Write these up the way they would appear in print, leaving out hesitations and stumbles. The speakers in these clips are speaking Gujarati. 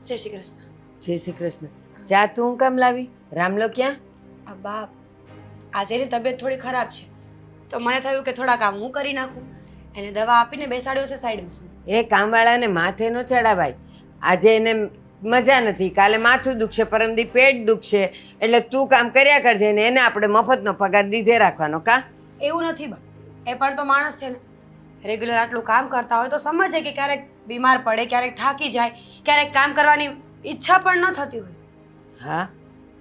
જય શ્રી કૃષ્ણ. જય શ્રી કૃષ્ણ. ચા તું કામ લાવી? રામલો ક્યાં? બા, આજે એની તબિયત થોડી ખરાબ છે તો મને થયું કે થોડા કામ હું કરી નાખું. એને દવા આપીને બેસાડ્યો છે સાઈડમાં. એ કામવાળાને માથે ન ચડાવાય. આજે એને મજા નથી, કાલે માથું દુખશે, પરમદી પેટ દુખશે, એટલે તું કામ કર્યા કરજે ને એને આપણે મફતનો પગાર દીધે રાખવાનો. કા એવું નથી બા, એ પણ તો માણસ છે ને. રેગ્યુલર આટલું કામ કરતા હોય તો સમજે કે ક્યારેક બીમાર પડે, ક્યારેક થાકી જાય, ક્યારેક કામ કરવાની ઈચ્છા પણ ન થતી હોય. હા,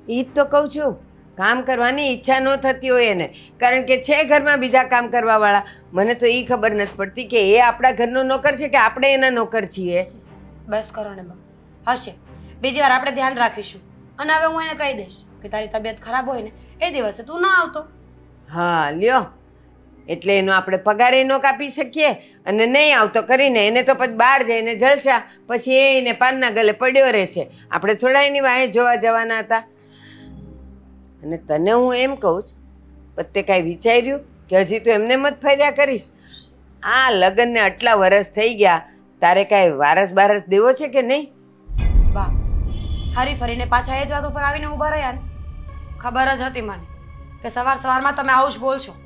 ઈ જ તો કહું છું. કામ કરવાની ઈચ્છા ન થતી હોય એને, કારણ કે છે ઘરમાં બીજા કામ કરવાવાળા. મને તો એ ખબર નથી પડતી કે એ આપણા ઘરનો નોકર છે કે આપણે એના નોકર છીએ. બસ કરો ને બા, હશે બીજી વાર આપણે ધ્યાન રાખીશું. અને હવે હું એને કહી દઈશ કે તારી તબિયત ખરાબ હોય ને એ દિવસે તું ના આવતો. હા લ્યો, એટલે એનો આપણે પગારે ન કાપી શકીએ અને નહીં આવતો કરીને એને તો પછી બહાર જઈને જલસા, પછી એને પાનના ગલે પડ્યો રહેશે. આપણે થોડા એની વાંહે જોવા જવાના હતા. અને તને હું એમ કહું છું, પણ તે કાંઈ વિચાર્યું કે હજી તો એમને મત ફર્યા કરીશ? આ લગ્નને આટલા વરસ થઈ ગયા, તારે કાંઈ વારસ બારસ દેવો છે કે નહીં? બા, હરી ફરીને પાછા એ જ વાત ઉપર આવીને ઊભા રહ્યા ને. ખબર જ હતી મને કે સવાર સવારમાં તમે આવું જ બોલશો.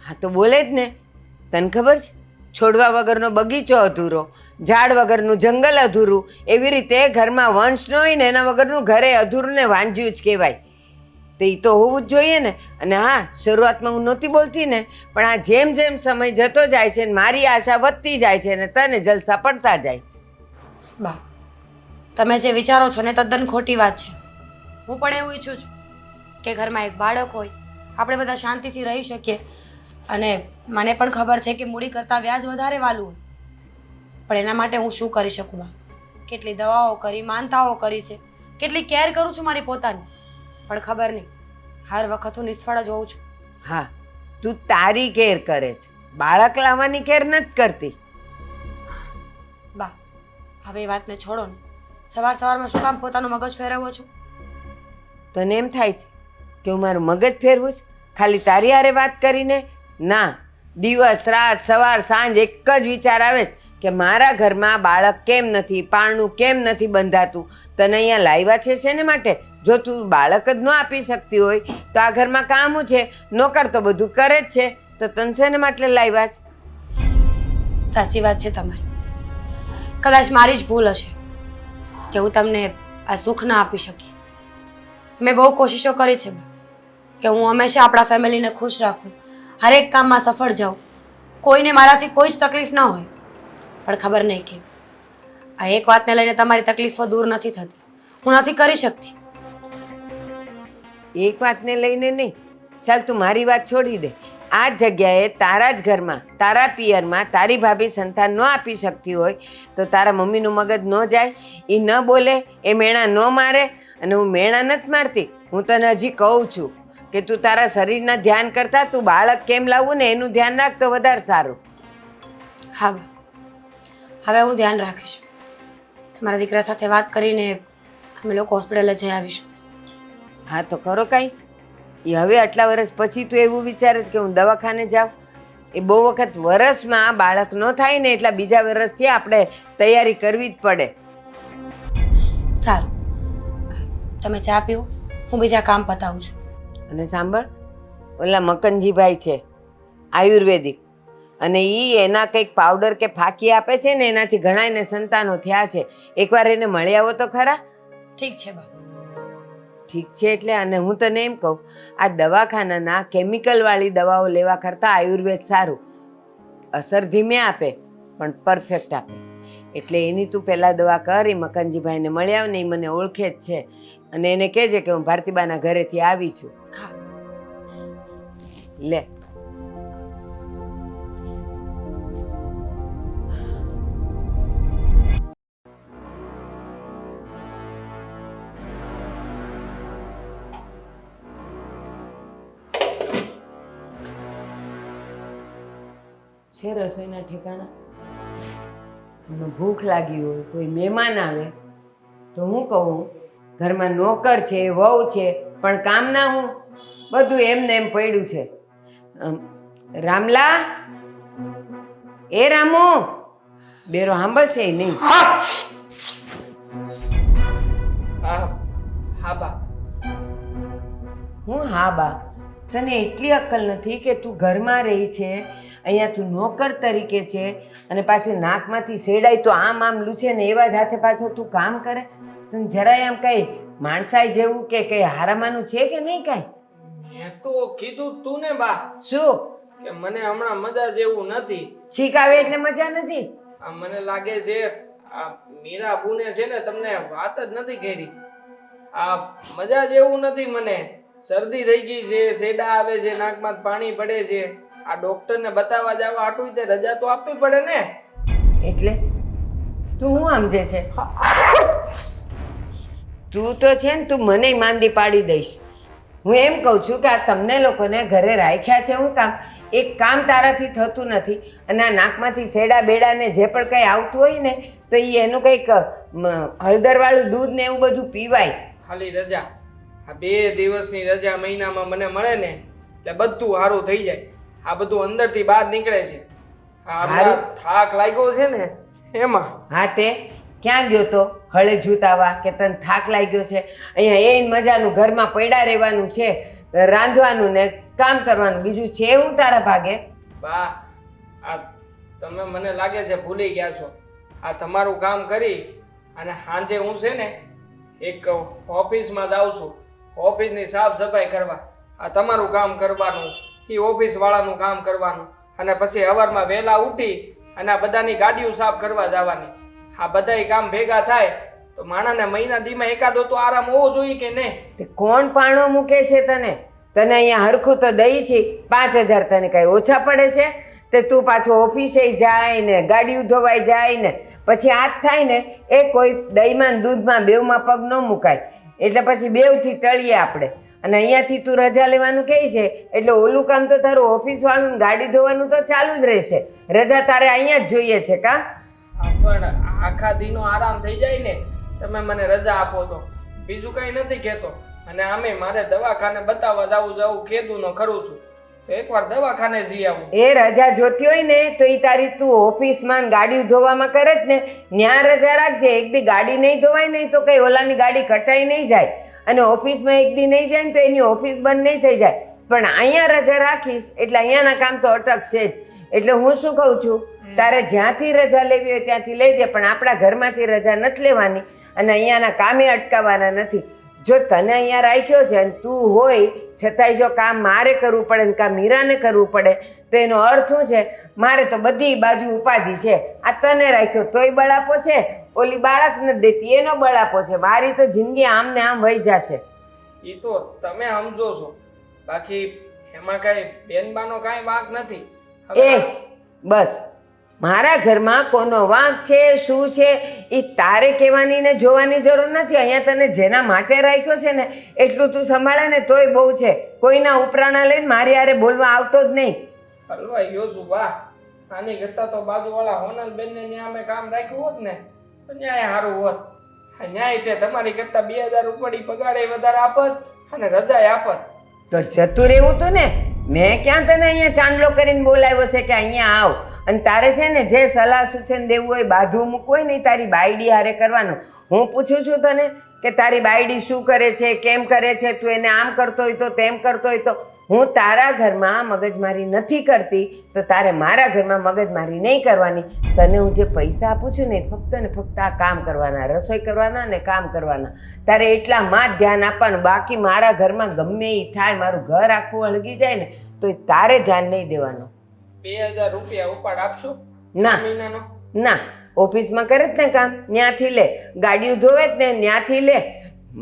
હા તો બોલે જ ને. તને ખબર છે, છોડવા વગરનો બગીચો અધૂરો, ઝાડ વગરનું જંગલ અધૂરું, એવી રીતે ઘરમાં વંશ ન હોય ને એના વગરનું ઘરે અધૂરું ને વાંજ્યું જ કહેવાય. તો એ તો હોવું જ જોઈએ ને. અને હા, શરૂઆતમાં હું નહોતી બોલતી ને, પણ આ જેમ જેમ સમય જતો જાય છે ને મારી આશા વધતી જાય છે ને તને જલસા પડતા જાય છે. બા, તમે જે વિચારો છો ને તદ્દન ખોટી વાત છે. હું પણ એવું ઈચ્છું છું કે ઘરમાં એક બાળક હોય, આપણે બધા શાંતિથી રહી શકીએ. અને મને પણ ખબર છે કે મૂડી કરતાં વ્યાજ વધારે વાલું હોય. પણ એના માટે હું શું કરી શકું બા? કેટલી દવાઓ કરી, માનતાઓ કરી છે, કેટલી કેર કરું છું મારી પોતાની, પણ ખબર નહીં, હર વખત હું નિષ્ફળ જ હોઉં છું. હા, તું તારી કેર કરે છે, બાળક લાવવાની કેર નથી કરતી. બા, હવે એ વાતને છોડો ને. સવાર સવારમાં શું કામ પોતાનું મગજ ફેરવો છો? તને એમ થાય છે કે હું મારું મગજ ફેરવું છું ખાલી તારી હારે વાત કરીને? ના, દિવસ રાત સવાર સાંજ એક જ વિચાર આવે છે કે મારા ઘરમાં બાળક કેમ નથી, પારણું કેમ નથી બંધાતું. તને અહીંયા લાવ્યા છે શેને માટે? જો તું બાળક જ ન આપી શકતી હોય તો આ ઘરમાં કામ છે, નોકર તો બધું કરે જ છે, તો તને શેને માટે લાવ્યા છે? સાચી વાત છે તમારી. કદાચ મારી જ ભૂલ હશે કે હું તમને આ સુખ ના આપી શકી. મેં બહુ કોશિશો કરી છે કે હું હંમેશા આપણા ફેમિલીને ખુશ રાખું, હરેક કામમાં સફળ જાઉં, કોઈને મારાથી કોઈ જ તકલીફ ન હોય. પણ ખબર નહીં કેમ આ એક વાતને લઈને તમારી તકલીફો દૂર નથી થતી. હું નથી કરી શકતી. એક વાતને લઈને નહીં. ચાલ તું મારી વાત છોડી દે. આ જ જગ્યાએ તારા જ ઘરમાં, તારા પિયરમાં તારી ભાભી સંતાન ન આપી શકતી હોય તો તારા મમ્મીનું મગજ ન જાય? એ ન બોલે, એ મેણા ન મારે? અને હું મેણા નથી મારતી. હું તને હજી કહું છું કે તું તારા શરીરના ધ્યાન કરતાં તું બાળક કેમ લાવવું ને એનું ધ્યાન રાખ તો વધારે સારું. હા બા, હવે હું ધ્યાન રાખીશ. તમારા દીકરા સાથે વાત કરીને અમે લોકો હોસ્પિટલે જઈ આવીશું. હા તો કરો કાંઈ. એ હવે આટલા વર્ષ પછી તું એવું વિચારે છે કે હું દવાખાને જાઉં? એ બહુ વખત વરસમાં બાળક ન થાય ને એટલા બીજા વરસથી આપણે તૈયારી કરવી જ પડે. સારું, તમે ચા પીવો, હું બીજા કામ પતાવું છું. અને સાંભળ, ઓલા મકનજીભાઈ છે આયુર્વેદિક, અને એના કંઈક પાવડર કે ફાંકી આપે છે ને એનાથી ઘણા એને સંતાનો થયા છે. એકવાર એને મળી આવો તો ખરા. ઠીક છે બા. ઠીક છે એટલે, અને હું તને એમ કહું, આ દવાખાનાના કેમિકલવાળી દવાઓ લેવા કરતાં આયુર્વેદ સારું. અસર ધીમે આપે પણ પરફેક્ટ આપે. એટલે એની તું પહેલાં દવા કર. એ મકનજીભાઈને મળી આવ ને, એ મને ઓળખે જ છે, અને એને કહેજે કે હું ભારતીબાના ઘરેથી આવી છું. હા. લે. છે રસોઈના ઠેકાણા? મને ભૂખ લાગી હોય, કોઈ મહેમાન આવે તો હું કહું ઘરમાં નોકર છે, વહુ છે, પણ કામના હું બધું એમને એમ પડ્યું છે. રામલા, એ રામુ, બેરો સાંભળશે નહીં. હા બા. હું હા બા, તને એટલી અક્કલ નથી કે તું ઘરમાં રહી છે, અહીંયા તું નોકર તરીકે છે અને પાછું નાકમાંથી સેડાય તો આમ લૂછે ને એવા જ હાથે પાછો તું કામ કરે. તને જરાય આમ કઈ માણસાઈ જેવું કે કઈ હારામાનું છે કે નહીં કાંઈ? મેં તો કીધું તું ને બા શું કે મને હમણાં મજા જેવું નથી. છીક આવે એટલે મજા નથી? આ મને લાગે છે આ મીરા બુને છે ને તમને વાત જ નથી કરી. આ મજા જેવું નથી મને. શરદી થઈ ગઈ છે, સેડા આવે છે, નાકમાં પાણી પડે છે. આ ડોક્ટરને બતાવવા જવા આટું તે રજા તો આપવી પડે ને. એટલે તું શું સમજે છે? તું તો છે ને તું મને માંદી પાડી દઈશ. હું એમ કહું છું કે આ તમને લોકોને ઘરે રાખ્યા છે હું કામ? એક કામ તારાથી થતું નથી અને આ નાકમાંથી સેડા બેડા ને જે પણ કંઈ આવતું હોય ને તો એ એનું કંઈક હળદરવાળું દૂધ ને એવું બધું પીવાય. ખાલી રજા, આ 2 દિવસની રજા મહિનામાં મને મળે ને એટલે બધું સારું થઈ જાય. આ બધું અંદરથી બહાર નીકળે છે. આ હમણાં થાક લાગ્યો છે ને એમાં. હા તે ક્યાં ગયો તો હળે જૂતાવા કે તને થાક લાગ્યો છે? અહીંયા એ મજાનું ઘરમાં પડ્યા રહેવાનું છે, રાંધવાનું ને કામ કરવાનું, બીજું છે હું તારા ભાગે? બા આ તમે મને લાગે છે ભૂલી ગયા છો. આ તમારું કામ કરી અને સાંજે હું છે ને એક ઓફિસમાં જાઉં છું, ઓફિસની સાફ સફાઈ કરવા. આ તમારું કામ કરવાનું, એ ઓફિસ વાળાનું કામ કરવાનું અને પછી સવારમાં વહેલા ઉઠી અને આ બધાની ગાડીઓ સાફ કરવા જવાની. આ બધાય કામ ભેગા થાય તો માણસને મહિના દીમાં એકાદો તો આરામ હોવો જોઈએ કે નહીં? તે કોણ પાણો મૂકે છે તને? તને અહીંયા હરખું તો દઈ છે 5,000, તને કાંઈ ઓછા પડે છે? તે તું પાછો ઓફિસે જાય ને ગાડીઓ ધોવાઈ જાય ને પછી હાથ થાય ને એ કોઈ દહીંમાં દૂધમાં બેવમાં પગ ન મુકાય. એટલે પછી બેવથી ટળીએ આપણે. અને અહીંયાથી તું રજા લેવાનું કહે છે એટલે ઓલું કામ તો તારું ઓફિસવાળું ગાડી ધોવાનું તો ચાલુ જ રહેશે. રજા તારે અહીંયા જ જોઈએ છે કા? પણ આખા દીનો આરામ થઈ જાય ને તમે મને રજા આપો તો. બીજું કઈ નથી કહેતો. અને આમે મારે દવાખાને બતાવવા જવું કીધું ન કરું છું તો એકવાર દવાખાને જઈ આવું. એ રજા જોતી હોય ને તો એ તારી તું ઓફિસમાં ગાડી ધોવામાં કરે જ ને, ત્યાં રજા રાખજે. એક દી ગાડી નહીં ધોવાય નહીં તો કઈ ઓલાની ગાડી કટાઈ નહીં જાય અને ઓફિસમાં એક દી નહીં જાય ને તો એની ઓફિસ બંધ નહીં થઈ જાય. પણ અહીંયા રજા રાખીશ એટલે અહીંયાના કામ તો અટકશે જ. એટલે હું શું કહું છું, તારે જ્યાંથી રજા લેવી હોય ત્યાંથી લેજે, પણ આપણા ઘરમાંથી રજા નથી લેવાની અને અહીંયાના કામે અટકાવવાના નથી. જો તને અહીંયા રાખ્યો છે અને તું હોય છતાંય જો કામ મારે કરવું પડે ને કામ મીરાને કરવું પડે તો એનો અર્થ શું છે? મારે તો બધી બાજુ ઉપાધિ છે. આ તને રાખ્યો તોય બળાપો છે, ઓલી બાળક નથી દેતી એનો બળાપો છે. મારી તો જિંદગી આમ ને આમ વહી જશે. એ તો તમે સમજો છો, બાકી એમાં કઈ બેનબાનો કાંઈ વાંક નથી. એ બસ, મારા ઘરમાં કોનો વાંક છે શું છે એ તારે કહેવાની ને જોવાની જરૂર નથી. અહીંયા તને જેના માટે રાખ્યો છે ને એટલું તું સંભાળે ને તોય બહુ છે. કોઈના ઉપરાણા લઈને મારી હારે બોલવા આવતો જ નહીં. હલવાઈ ગયો છું બા. આની કરતા તો બાજુવાળા હોનલબેનને ન્યા અમે કામ રાખ્યું હોત ને તો ન્યાય સારું હોત. ન્યાય તે તમારી કરતા 2,000 ઉપાડી પગાડે વધારે આપત અને રજાએ આપત. તો જતું રહેવું તું ને. મેં ક્યાં તને અહીંયા ચાંદલો કરીને બોલાવ્યો છે કે અહીંયા આવ? અને તારે છે ને જે સલાહ સૂચન દેવું હોય બાધું મૂકવું હોય ને તારી બાયડી હારે કરવાનું. હું પૂછું છું તને કે તારી બાયડી શું કરે છે, કેમ કરે છે, તું એને આમ કરતો હોય તો તેમ કરતો હોય તો. હું તારા ઘરમાં મગજમારી નથી કરતી તો તારે મારા ઘરમાં મગજમારી નહીં કરવાની. તને હું જે પૈસા આપું છું ને ફક્ત ને ફક્ત આ કામ કરવાના, રસોઈ કરવાના ને કામ કરવાના. તારે એટલામાં જ ધ્યાન આપવાનું. બાકી મારા ઘરમાં ગમે એ થાય, મારું ઘર આખું હળગી જાય ને તો તારે ધ્યાન નહીં દેવાનું. 2,000 રૂપિયા ઉપાડ આપશો ના મહિનાનો? ના, ઓફિસમાં કરે જ ને કામ ત્યાંથી લે, ગાડીઓ ધોવે જ ને ત્યાંથી લે.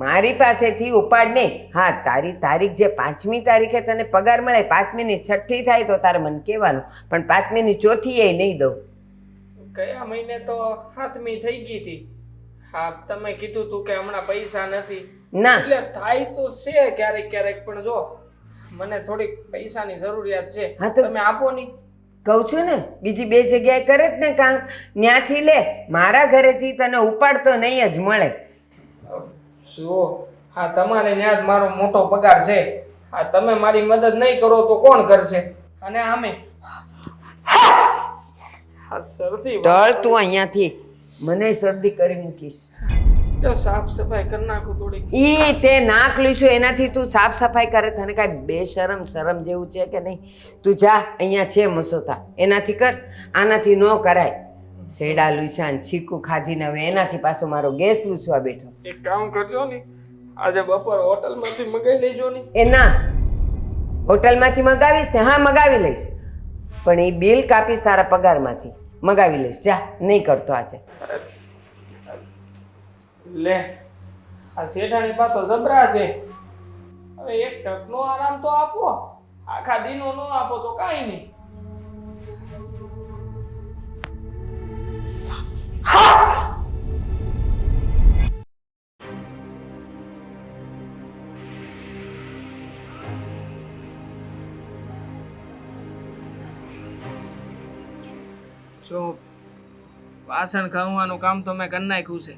મારી પાસેથી ઉપાડ નહીં. હા, તારી તારીખ જે 5મી તારીખે તને પગાર મળે, 5મીની 6ઠી થાય તો તારે મને કહેવાનું, પણ 5મીની 4થી એ નહીં દઉં. ગયા મહિને તો 7મી થઈ ગઈ હતી. હા, તમે કીધું તું કે હમણાં પૈસા નથી. ના એટલે થાય તો છે ક્યારેક ક્યારેક, પણ જો મને થોડીક પૈસાની જરૂરિયાત છે. હા તો તમે આપો નહીં? કહું છું ને, બીજી 2 જગ્યાએ કરે જ ને કામ, ત્યાંથી લે. મારા ઘરેથી તને ઉપાડ તો નહીં જ મળે. શું? હા, તમારે ત્યાં જ મારો મોટો પગાર છે. હા, તમે મારી મદદ નહીં કરો તો કોણ કરશે? અને આમે હા શરદી ટળ તું અહીંયાથી, મને શરદી કરી મૂકીશ. જો સાફ સફાઈ કરી નાખું થોડીક. ઈ તે નાક લીધું એનાથી તું સાફ સફાઈ કરે, તને કાંઈ બેશરમ શરમ જેવું છે કે નહીં? તું જા, અહીંયા છે મસોતા, એનાથી કર. આનાથી ન કરાય. શેડા લૂછા ને છીકું ખાધીને હવે એનાથી પાછો મારો ગેસ લૂછવા બેઠો. એક કામ કરજો ને, આજે બપોર હોટલમાંથી મગાઈ લેજો ને. એ ના, હોટલમાંથી મગાવીશ ને? હા, મગાવી લઈશ, પણ એ બિલ કાપીશ તારા પગારમાંથી. મગાવી લઈશ, જા. નહીં કરતો આજે. લે, આ શેઠાણી પાછો જબરા છે. હવે એક ટકનો આરામ તો આપો, આખા દીનો નો આપો તો કાંઈ નહીં. જો વાસણ ઘસવાનું કામ તો મેં કરી નાખ્યું છે.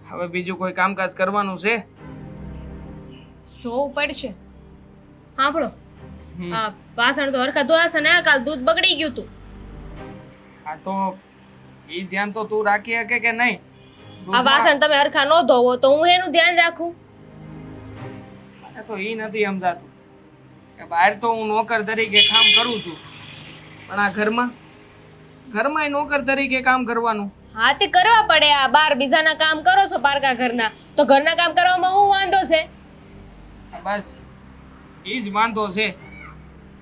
હવે બીજું કોઈ કામકાજ કરવાનું છે? સોવું પડશે. સાંભળો, હમ. આ વાસણ તો હરખા ધોવાશે ને, કાલ દૂધ બગડી ગયું તું. હા તો ઈ ધ્યાન તો તું રાખી શકે કે નહીં? આ વાસણ તમે હરખા ન ધોવો તો હું એનું ધ્યાન રાખું? મને તો ઈ નથી સમજાતું કે બહાર તો હું નોકર તરીકે કામ કરું છું, પણ આ ઘરમાં નોકર તરીકે કામ કરવાનું. હા, તે કરવા પડે. આ બાર બીજાના કામ કરો છો પારકા ઘરના, તો ઘરના કામ કરવામાં શું વાંધો છે? બસ ઈ જ વાંધો છે.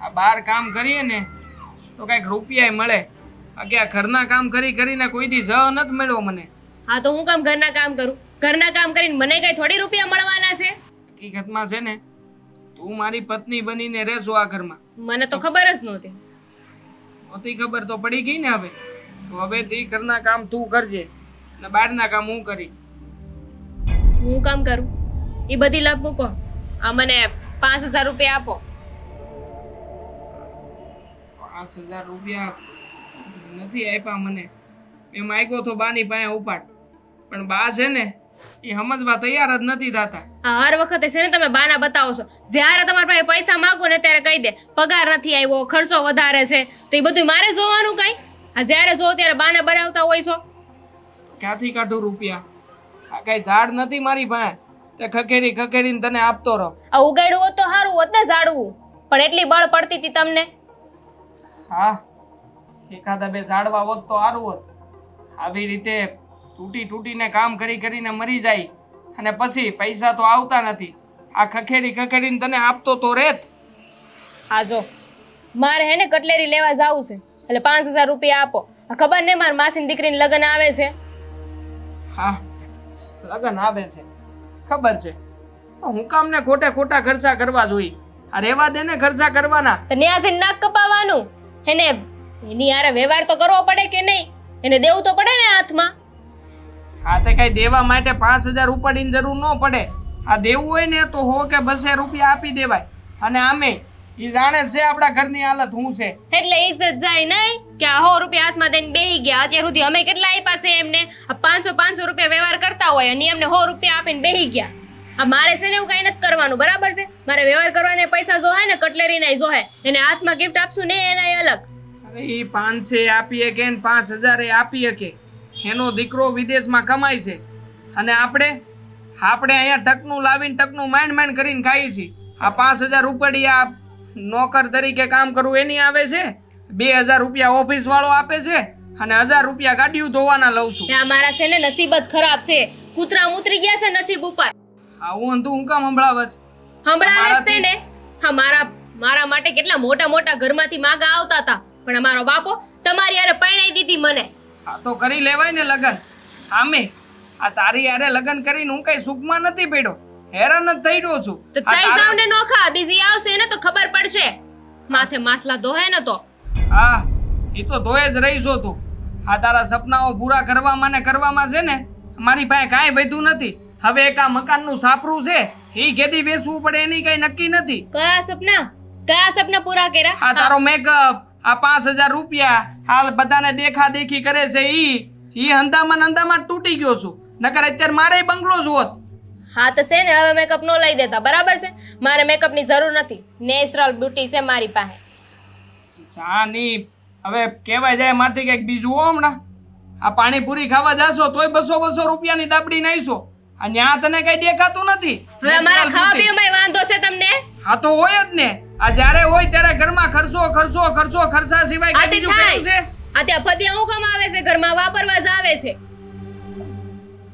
આ બહાર કામ કરીએ ને તો કઈક રૂપિયા મળે, બાકી આ ઘરના કામ કરીને કોઈ દી જ નથી મળ્યો મને. હા, તો હું કામ ઘરના કામ કરું? ઘરના કામ કરીને મને કઈ થોડી રૂપિયા મળવાના છે? હકીકતમાં છે ને, તું મારી પત્ની બનીને રહેશો આ ઘરમાં. મને તો ખબર જ નહોતી. નહોતી ખબર તો પડી ગઈ ને. હવે તો હવે તે ઘરના કામ તું કરજે ને બહારના કામ હું કરી. હું કામ કરું? એ બધી લાભ મૂકો. આ મને 5000 રૂપિયા આપો. 5000 રૂપિયા નથી આપ્યા મને. મેં માગ્યો તો બાની પાસે ઉપાડ, પણ બા છે ને એ સમજવા તૈયાર જ નથી થતા. આ હર વખતે છે ને તમે બાના બતાવો છો. જ્યારે તમારા પાસે પૈસા માંગો ને ત્યારે કહી દે પગાર નથી આવ્યો, ખર્ચો વધારે છે, તો એ બધું મારે જોવાનું કઈ? આ જ્યારે જો ત્યારે બાના બનાવતા હોય છો. ક્યાંથી કાઢું રૂપિયા? આ કઈ ઝાડ નથી મારી પાસે તે ખખેરીને તને આપતો રહો. આ ઉગાડ્યું હોત તો સારું હોત ને ઝાડવું, પણ એટલી બળ પડતી હતી તમને. હા, એકાદા બે ઝાડવા હોત તો સારું હોત. આવી રીતે તૂટીને કામ કરીને મરી જાય અને પછી પૈસા તો આવતા નથી. આ ખખેરીને તને આપતો તો રેત. આ જો મારે હે ને કટલેરી લેવા જાવું છે, એટલે 5000 રૂપિયા આપો. આ ખબર ને મારી માસીની દીકરીને લગ્ન આવે છે. હા, લગન આવે છે ખબર છે, તો હું કામ ને ખોટા ખર્ચા કરવા જોઈએ? આ રેવા દે ને ખર્ચા કરવાના. તો ન્યા જઈને નાક કપાવવાનું એને, એની યાર વ્યવહાર તો કરવો પડે કે નહીં? એને દેવું તો પડે ને હાથમાં. હા, તે કઈ દેવા માટે 5000 ઉપાડીને જરૂર ન પડે. આ દેવું હોય ને તો 100 કે 200 રૂપિયા આપી દેવાય. અને આમે ઈ જાણે છે આપણા ઘરની હાલત શું છે. એટલે ઇજ્જત જાય નહીં કે આ 100 રૂપિયા હાથમાં દઈને બેહી ગયા. અત્યાર સુધી અમે કેટલા આપ્યા છે એમને? આ 500 રૂપિયા વ્યવહાર કરતા હોય અને એમને 100 રૂપિયા આપીને બેહી ગયા. આ મારે છે ને એવું કઈ નથી કરવાનું, બરાબર છે? મારે વ્યવહાર કરવાને પૈસા જોહે ને, કટલેરી ના જોહે. એને હાથમાં ગિફ્ટ આપશું ને એના અલગ. અરે ઈ 500 આપીએ કે 5000 આપીએ કે, એનો દીકરો વિદેશમાં કમાય છે અને આપણે અહીંયા ટકનું લાવીને ટકનું માંડ કરીને ખાઈએ છીએ. આ 5000 રૂપિયા નોકર તરીકે કામ કરવું એની આવે છે. 2000 રૂપિયા ઓફિસ વાળો આપે છે અને 1000 રૂપિયા ગાડીઓ ધોવાના લઉં છું. આ મારા છે ને નસીબ જ ખરાબ છે. કૂતરા ઉતરી ગયા છે નસીબ ઉપર. આવું હું કામ સંભળાવસ? સંભળાવે છે ને. હા, મારા માટે કેટલા મોટા ઘરમાંથી માગા આવતા હતા, પણ અમારો બાપો તમારી યારે પરણાઈ દીધી મને. આ તો કરી લેવાય ને લગન. આમે આ તારી યારે લગન કરીને હું કઈ સુખમાં નથી પડ્યો, હેરાન જ થઈ રહ્યો છું. તો થઈ જાવ ને નોખા, બીજી આવશે ને તો ખબર પડશે. માથે માસલા ધોહે ને તો. હા, એ તો ધોયે જ રહીશો તું. આ તારા સપનાઓ પૂરા કરવામાં છે ને મારી પાસે કાંઈ વધ્યું નથી. હવે એક આ મકાનનું સાપરું છે, એ કેદી વેચવું પડે એની કઈ નક્કી નથી. કયા સપના પૂરા કર્યા? આ તારો મેકઅપ, આ 5000 રૂપિયા હાલ બધાને દેખી કરે છે, ઈ હંધામાં તૂટી ગયો છું. નકર અત્યારે મારે બંગલો જ હોત. હા તો છે ને, હવે મેકઅપ નો લઈ દેતા, બરાબર છે? મારે મેકઅપ ની જરૂર નથી. નેચરલ બ્યુટી છે મારી પાસે. જાની હવે કહેવાય જાય મારથી કઈક બીજું હો. હમણાં આ પાણીપુરી ખાવા જાશો તોય 200 રૂપિયાની દાબડી નાખશો. આ ન્યા તને કઈ દેખાતું નથી. હવે અમારા ખાવા પીવામાં વાંધો છે તમને? હા તો હોય જ ને. આ જ્યારે હોય ત્યારે ઘરમાં ખર્ચા સિવાય આ કઈ તે બીજું થાય. કઈ છે? આ ત્યાં ફતિયા હું કામ આવે છે ઘરમાં? વાપરવા જ આવે છે.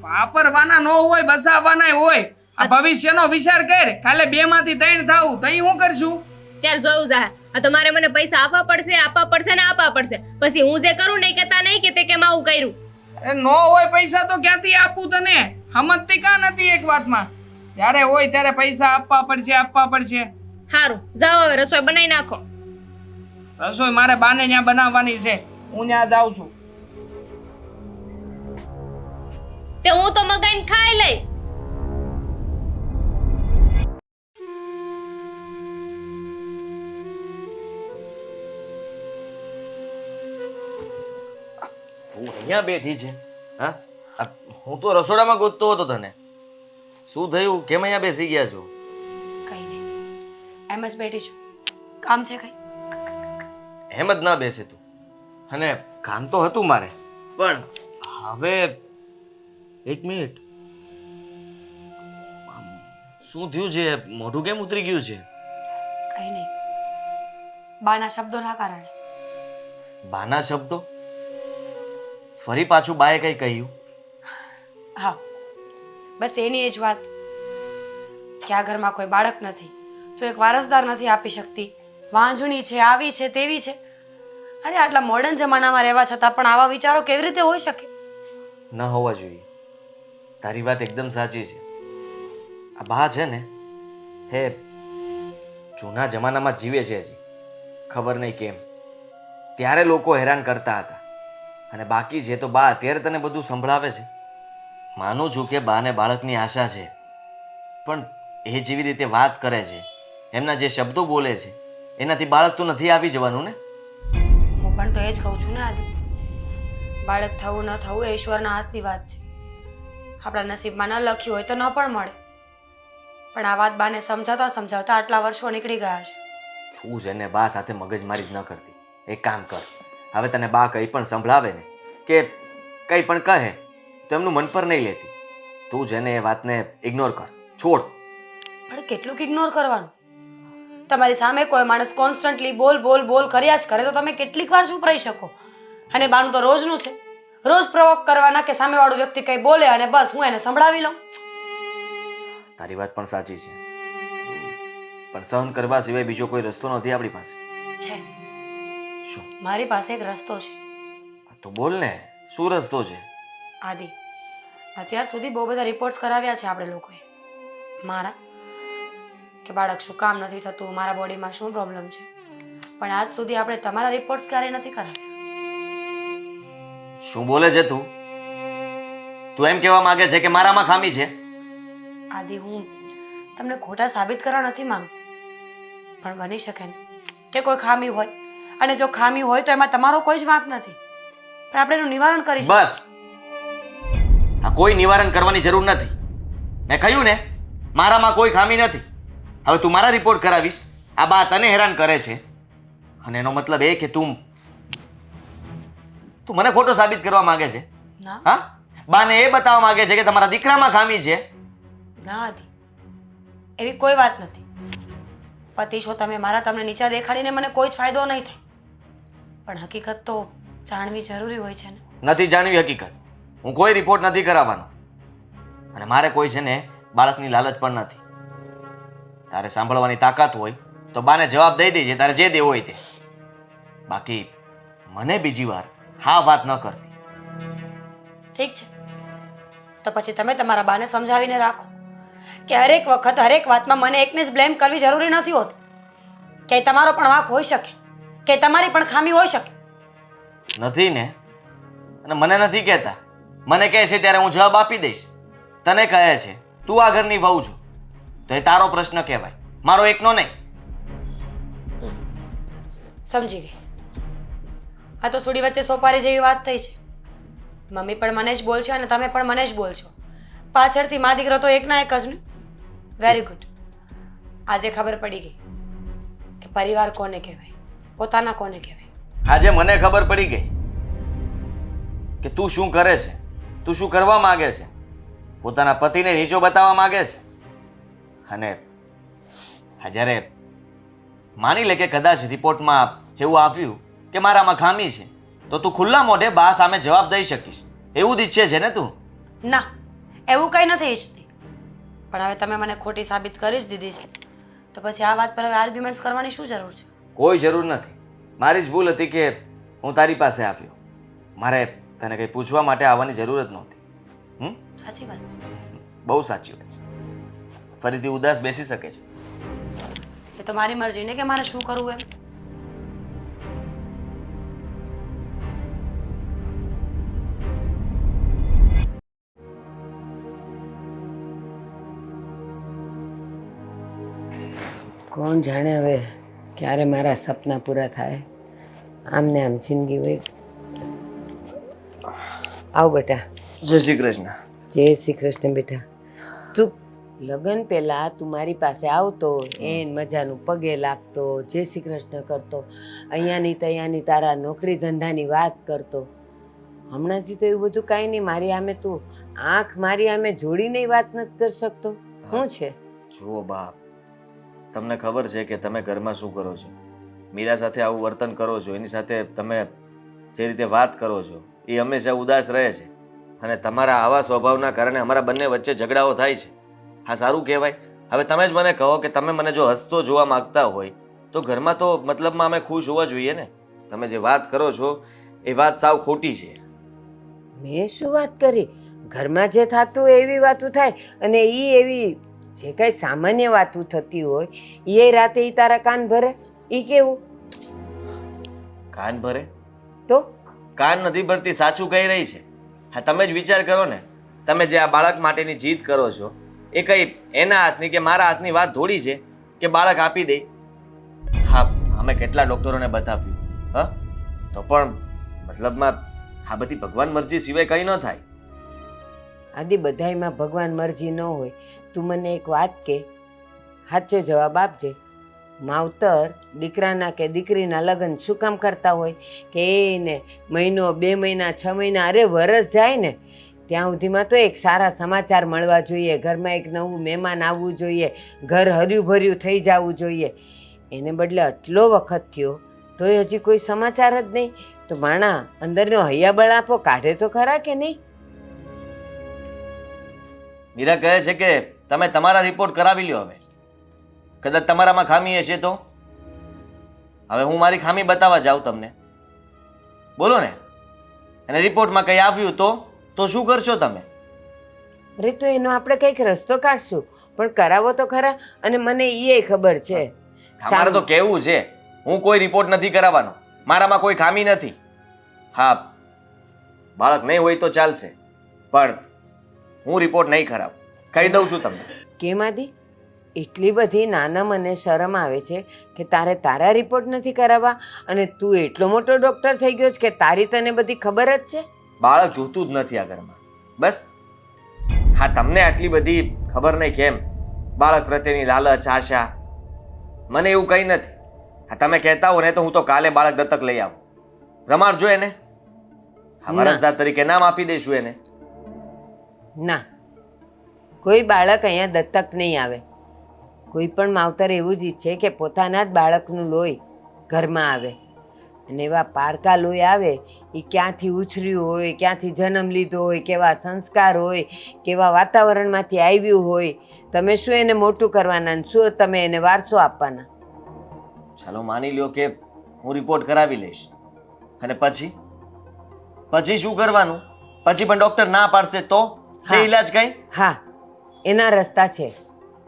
વાપરવાના નો હોય, બસાવવાના હોય. આ ભવિષ્યનો વિચાર કર. કાલે 2 માંથી 3 થાવું તઈ હું કરશું? ત્યારે જોયું જા. આ તમારે મને પૈસા આપવા પડશે ને આપવા પડશે. પછી હું જે કરું નહીં કેતા નહીં કે તે કેમ આવું કર્યું. એ નો હોય પૈસા તો ક્યાંથી આપું તને? સમજતી કા નથી એક વાતમાં? જ્યારે હોય ત્યારે પૈસા આપવા પડશે. સારું જાઓ હવે રસોઈ બનાવી નાખો. રસોઈ મારે બાને ત્યાં બનાવવાની છે. હું ત્યાં જાઉં છું. તે હું તો મગાઈને ખાઈ લઈ. તું અહીંયા બેઠી છે? હા, હું તો રસોડામાં ગોતતો હતો તને. શું થયું? કેમ અહીંયા બેસી ગયા છો? કઈ નહીં, એમ જ બેઠી છું. કામ છે કઈ? એમ જ ના બેસે તું. અને કામ તો હતું મારે, પણ હવે એક મિનિટ, શું થયું છે? મોઢું કેમ ઉતરી ગયું છે? કઈ નહીં, બાના શબ્દોના કારણે. બાના શબ્દો? ફરી પાછું બાએ કઈ કહ્યું? હા, બસ એની જ વાત કે આ ઘરમાં કોઈ બાળક નથી, તો એક વારસદાર નથી આપી શકતી. વાંઝણી છે, આવી છે, તેવી છે. અરે આટલા મોડર્ન જમાનામાં રહેવા છતાં પણ આવા વિચારો કેવી રીતે હોઈ શકે? ન હોવા જોઈએ. તારી વાત એકદમ સાચી છે. આ બા છે ને, હે જૂના જમાનામાં જીવે છે હજી. ખબર નહીં કેમ ત્યારે લોકો હેરાન કરતા હતા, અને બાકી છે તો બા અત્યારે તને બધું સંભળાવે છે. માનું છું કે બાને બાળકની આશા છે, પણ એ જેવી રીતે વાત કરે છે, એમના જે શબ્દો બોલે છે, એનાથી બાળક તો નથી આવી જવાનું ને. હું પણ તો એ જ કહું છું ને આદિ, બાળક થવું ન થવું એ ઈશ્વરના હાથની વાત છે. આપણા નસીબમાં ન લખ્યું હોય તો ન પણ મળે. પણ આ વાત બાને સમજાવતા આટલા વર્ષો નીકળી ગયા છે. તું જ એને બા સાથે મગજમારી જ ન કરતી. એક કામ કર, હવે તને બા કંઈ પણ સંભળાવે ને કે કંઈ પણ કહે તો એમનું મન પર નહીં લેતી. તું જ એને એ વાતને ઇગ્નોર કર, છોડ. પણ કેટલુંક ઇગ્નોર કરવાનું? તમારી સામે કોઈ માણસ કોન્સ્ટન્ટલી બોલ કર્યા જ કરે તો તમે કેટલીક વાર ચૂપ રહી શકો? અને બાનું તો રોજનું છે, રોજ પ્રવોક કરવાના કે સામેવાળું વ્યક્તિ કંઈ બોલે અને બસ હું એને સંભળાવી લઉં. તારી વાત પણ સાચી છે, પણ સહન કરવા સિવાય બીજો કોઈ રસ્તો નથી આપણી પાસે. છે, શું? મારી પાસે એક રસ્તો છે. તો બોલ ને, શું રસ્તો છે? આદિ, અત્યાર સુધી બહુ બધા રિપોર્ટ્સ કરાવ્યા છે આપણે લોકોએ મારા, કે બાળક શું કામ નથી થતું, મારા બોડીમાં શું પ્રોબ્લેમ છે, પણ આજ સુધી આપણે તમારા રિપોર્ટ્સ ક્યારેય નથી કરાવ્યા. શું બોલે છે તું? તું એમ કહેવા માંગે છે કે મારામાં ખામી છે? આદિ, હું તમને ખોટા સાબિત કરવા નથી માંગુ, પણ બની શકે ને કે કોઈ ખામી હોય, અને જો ખામી હોય તો એમાં તમારો કોઈ જ વાંક નથી, પણ આપણે એનું નિવારણ કરી શકીએ. બસ, આ કોઈ નિવારણ કરવાની જરૂર નથી. મેં કહ્યું ને, મારામાં કોઈ ખામી નથી. હવે તું મારા રિપોર્ટ કરાવીશ, આ બા તને હેરાન કરે છે, અને એનો મતલબ એ કે તું મને ખોટો સાબિત કરવા માંગે છે. ના હા, બાને એ બતાવવા માંગે છે કે તમારા દીકરામાં ખામી છે. ના આદિ, એવી કોઈ વાત નથી. પતિ છો તમે મારા, તમને નીચા દેખાડીને મને કોઈ જ ફાયદો નહીં થાય, પણ હકીકત તો જાણવી જરૂરી હોય છે ને. નથી જાણવી હકીકત. હું કોઈ રિપોર્ટ નથી કરાવવાનો, અને મારે કોઈ છે ને બાળકની લાલચ પણ નથી. તારે સાંભળવાની તાકાત હોય તો બાને જવાબ દઈ દેજે, તારે જે દેવો હોય તે. બાકી મને બીજી વાર હા વાત ન કરતી. ઠીક છે, તો પછી તમે તમારા બાને સમજાવીને રાખો કે હરેક વખત હરેક વાતમાં મને એકને જ બ્લેમ કરવી જરૂરી નથી હોતી. કે તમારો પણ વાંક હોઈ શકે, કે તમારી પણ ખામી હોઈ શકે. નથી ને, અને મને નથી કહેતા. મને કહે છે ત્યારે હું જવાબ આપી દઈશ. તને કહે છે તું આ ઘરની વહુ છું, તો એ તારો પ્રશ્ન કહેવાય, મારો એકનો નહીં. સમજી ગઈ. આ તો સુડી વચ્ચે સોપારી જેવી વાત થઈ છે. મમ્મી પણ મને જ બોલશે અને તમે પણ મને જ બોલશો. પાછળથી મા દીકરો તો એકના એક જ ને. Very good. આજે ખબર પડી ગઈ કે પરિવાર કોને કહેવાય, પોતાના કોને કહેવાય. આજે મને ખબર પડી ગઈ કે તું શું કરે છે, તું શું કરવા માંગે છે. પોતાના પતિને નીચો બતાવવા માંગે છે. અને જ્યારે માની લે કે કદાચ રિપોર્ટમાં એવું આવ્યું કે મારામાં ખામી છે, તો તું ખુલ્લા મોઢે બા સામે જવાબ દઈ શકીશ. એવું જ ઈચ્છે છે ને તું? ના, એવું કંઈ નથી ઈચ્છતી. પણ હવે તમે મને ખોટી સાબિત કરી જ દીધી છે, તો પછી આ વાત પર હવે આર્ગ્યુમેન્ટ્સ કરવાની શું જરૂર છે? કોઈ જરૂર નથી. મારી જ ભૂલ હતી કે હું તારી પાસે આવ્યો. મારે તને કંઈ પૂછવા માટે આવવાની જરૂર જ નહોતી. સાચી વાત છે. બહુ સાચી વાત છે. ફરીથી ઉદાસ બેસી શકે છે. એ તો મારી મરજી ને કે મારે શું કરવું એમ. કોણ જાણે હવે ક્યારે મારા સપના પૂરા થાય. આમ ને આમ જિંદગી હોય. આવ બેટા. જય શ્રી કૃષ્ણ. જય શ્રી કૃષ્ણ બેટા. તું લગ્ન પહેલા તું મારી પાસે આવતો, એન મજાનું પગે લાગતો, જય શ્રી કૃષ્ણ કરતો, અહીંયાની ત્યાંની તારા નોકરી ધંધાની વાત કરતો. હમણાંથી તો એવું બધું કાંઈ નહીં. મારી આમે તું આંખ મારી આમે જોડીને વાત નથી કરી શકતો. શું છે? જુઓ બાપ, તમને ખબર છે કે તમે ઘરમાં શું કરો છો. મીરા સાથે આવું વર્તન કરો છો, એની સાથે તમે જે રીતે વાત કરો છો એ હંમેશા ઉદાસ રહે છે. અને તમારા આવા સ્વભાવના કારણે અમારા બંને વચ્ચે ઝઘડાઓ થાય છે. હા, સારું કહેવાય. હવે તમે જ મને કહો કે તમે મને જો હસતો જોવા માંગતા હોય તો ઘરમાં તો મતલબમાં અમે ખુશ હોવા જોઈએ ને. તમે જે વાત કરો છો એ વાત સાવ ખોટી છે. મેં શું વાત કરી? ઘરમાં જે થતું હોય એવી વાતો થાય, અને એ એવી જે કાંઈ સામાન્ય વાતો થતી હોય એ રાતે ઈ તારા કાન ભરે. એ કેવું? કાન ભરે? તો કાન નથી ભરતી, સાચું કહી રહી છે. હા, તમે જ વિચાર કરો ને. તમે જે આ બાળક માટેની જીદ કરો છો એ કઈ એના હાથની કે મારા હાથની વાત થોડી છે કે બાળક આપી દે. હા, અમે કેટલા ડોક્ટરોને બતાવ્યું, હા, તો પણ મતલબમાં આ બધી ભગવાન મરજી સિવાય કંઈ ન થાય. આદિ બધાયમાં ભગવાન મરજી ન હોય. તું મને એક વાત કે, સાચો જવાબ આપજે. માવતર દીકરાના કે દીકરીના લગ્ન શું કામ કરતા હોય? કે એને મહિનો, 2 મહિના, 6 મહિના, અરે વરસ જાય ને ત્યાં સુધીમાં તો એક સારા સમાચાર મળવા જોઈએ, ઘરમાં એક નવું મહેમાન આવવું જોઈએ, ઘર હર્યું ભર્યું થઈ જવું જોઈએ. એને બદલે આટલો વખત થયો તોય હજી કોઈ સમાચાર જ નહીં. તો માણા અંદરનો હૈયાબળ આપો કાઢે તો ખરા કે નહીં? મીરા કહે છે કે તમે તમારા રિપોર્ટ કરાવી લ્યો. હવે કદાચ તમારામાં ખામી હશે તો હવે હું મારી ખામી બતાવવા જાઉં તમને? બોલો ને. અને રિપોર્ટમાં કંઈ આવ્યું તો શું કરશો તમે? અરે તો એનો આપણે કંઈક રસ્તો કાઢશું, પણ કરાવો તો ખરા. અને મને એ ખબર છે તમારે તો કેવું છે હું કોઈ રિપોર્ટ નથી કરાવવાનો, મારામાં કોઈ ખામી નથી. હા, બાળક નહીં હોય તો ચાલશે, પણ હું રિપોર્ટ નહીં કરાવું, કહી દઉં છું તમને. કેમ આદિ? એટલી બધી નાના મને શરમ આવે છે કે તારે તારા રિપોર્ટ નથી કરાવવા, અને તું એટલો મોટો ડૉક્ટર થઈ ગયો છે કે તારી તને બધી ખબર જ છે. બાળક જોતું જ નથી આ ઘરમાં, બસ. હા, તમને આટલી બધી ખબર નહીં કેમ, બાળક પ્રત્યેની લાલચ, આશા. મને એવું કંઈ નથી. હા, તમે કહેતા હો ને તો હું તો કાલે બાળક દત્તક લઈ આવું. રમાડજો એને. હા, વારસદાર તરીકે નામ આપી દઈશું એને. ના, કોઈ બાળક અહીંયા દત્તક નહીં આવે. કોઈ પણ માવતર એવું જ ઈચ્છે કે પોતાના જ બાળકનું લોહી ઘરમાં આવે. અને એવા પારકા લોહી આવે એ ક્યાંથી ઉછર્યું હોય, ક્યાંથી જન્મ લીધો હોય, કેવા સંસ્કાર હોય, કેવા વાતાવરણમાંથી આવ્યું હોય. તમે શું એને મોટું કરવાના, શું તમે એને વારસો આપવાના? ચાલો માની લ્યો કે હું રિપોર્ટ કરાવી લઈશ, અને પછી શું કરવાનું? પછી પણ ડોક્ટર ના પાડશે તો છે ઈલાજ કઈ? હા, એના રસ્તા છે,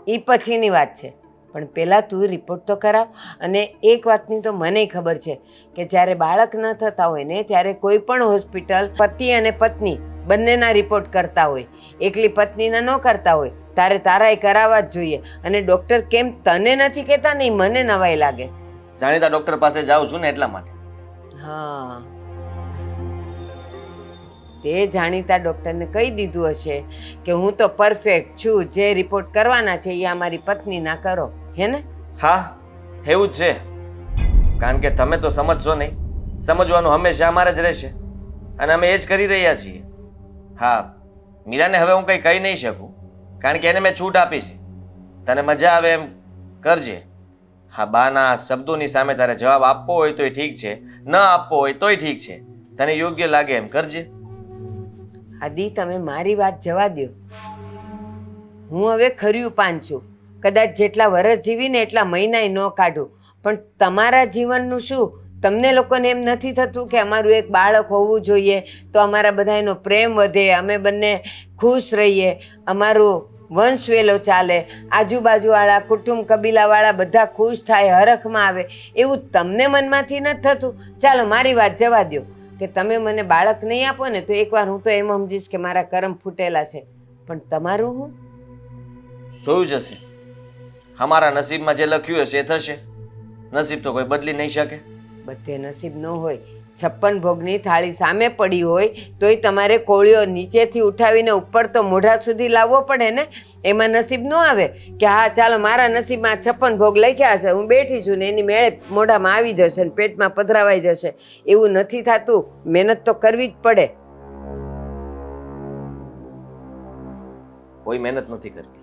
એ પછીની વાત છે. પણ પહેલાં તું રિપોર્ટ તો કરાવ. અને એક વાતની તો મને ખબર છે કે જ્યારે બાળક ન થતા હોય ને ત્યારે કોઈ પણ હોસ્પિટલ પતિ અને પત્ની બંનેના રિપોર્ટ કરતા હોય, એકલી પત્નીના ન કરતા હોય. તારે તારાય કરાવવા જ જોઈએ. અને ડૉક્ટર કેમ તને નથી કહેતા ને મને નવાઈ લાગે છે. જાણીતા ડોક્ટર પાસે જાઉં છું ને એટલા માટે. હા, તે જાણીતા ડૉક્ટરને કહી દીધું હશે કે હું તો પરફેક્ટ છું, જે રિપોર્ટ કરવાના છે એ અમારી પત્નીના કરો, હે ને? હા, એવું જ છે. કારણ કે તમે તો સમજશો નહીં, સમજવાનું હંમેશા અમારે જ રહેશે, અને અમે એ જ કરી રહ્યા છીએ. હા, મીરાને હવે હું કંઈ કહી નહીં શકું, કારણ કે એને મેં છૂટ આપી છે. તને મજા આવે એમ કરજે. હા, બાના શબ્દોની સામે તારે જવાબ આપવો હોય તોય ઠીક છે, ન આપવો હોય તોય ઠીક છે. તને યોગ્ય લાગે એમ કરજે. આદિ, તમે મારી વાત જવા દો. હું હવે ખર્યું પાન છું. કદાચ જેટલા વર્ષ જીવીને એટલા મહિનાય ન કાઢું, પણ તમારા જીવનનું શું? તમને લોકોને એમ નથી થતું કે અમારું એક બાળક હોવું જોઈએ તો અમારા બધાનો પ્રેમ વધે, અમે બંને ખુશ રહીએ, અમારું વંશવેલો ચાલે, આજુબાજુવાળા કુટુંબ કબીલાવાળા બધા ખુશ થાય, હરખમાં આવે, એવું તમને મનમાંથી નથી થતું? ચાલો મારી વાત જવા દો કે તમે મને બાળક નહીં આપો ને તો એકવાર હું તો એમ સમજીશ કે મારા કરમ ફૂટેલા છે, પણ તમારું હું? જોયું જશે. અમારા નસીબમાં જે લખ્યું હશે એ થશે. નસીબ તો કોઈ બદલી નહીં શકે. બધે નસીબ ન હોય. 56 ભોગની થાળી સામે પડી હોય તોય તમારે કોળિયો નીચેથી ઉઠાવીને ઉપર તો મોઢા સુધી લાવવો પડે ને. એમાં નસીબ ન આવે કે હા ચાલો મારા નસીબમાં 56 ભોગ લખ્યા છે, હું બેઠી છું ને એની મેળે મોઢામાં આવી જશે ને પેટમાં પધરાવાઈ જશે. એવું નથી થતું. મહેનત તો કરવી જ પડે. કોઈ મહેનત નથી કરવી.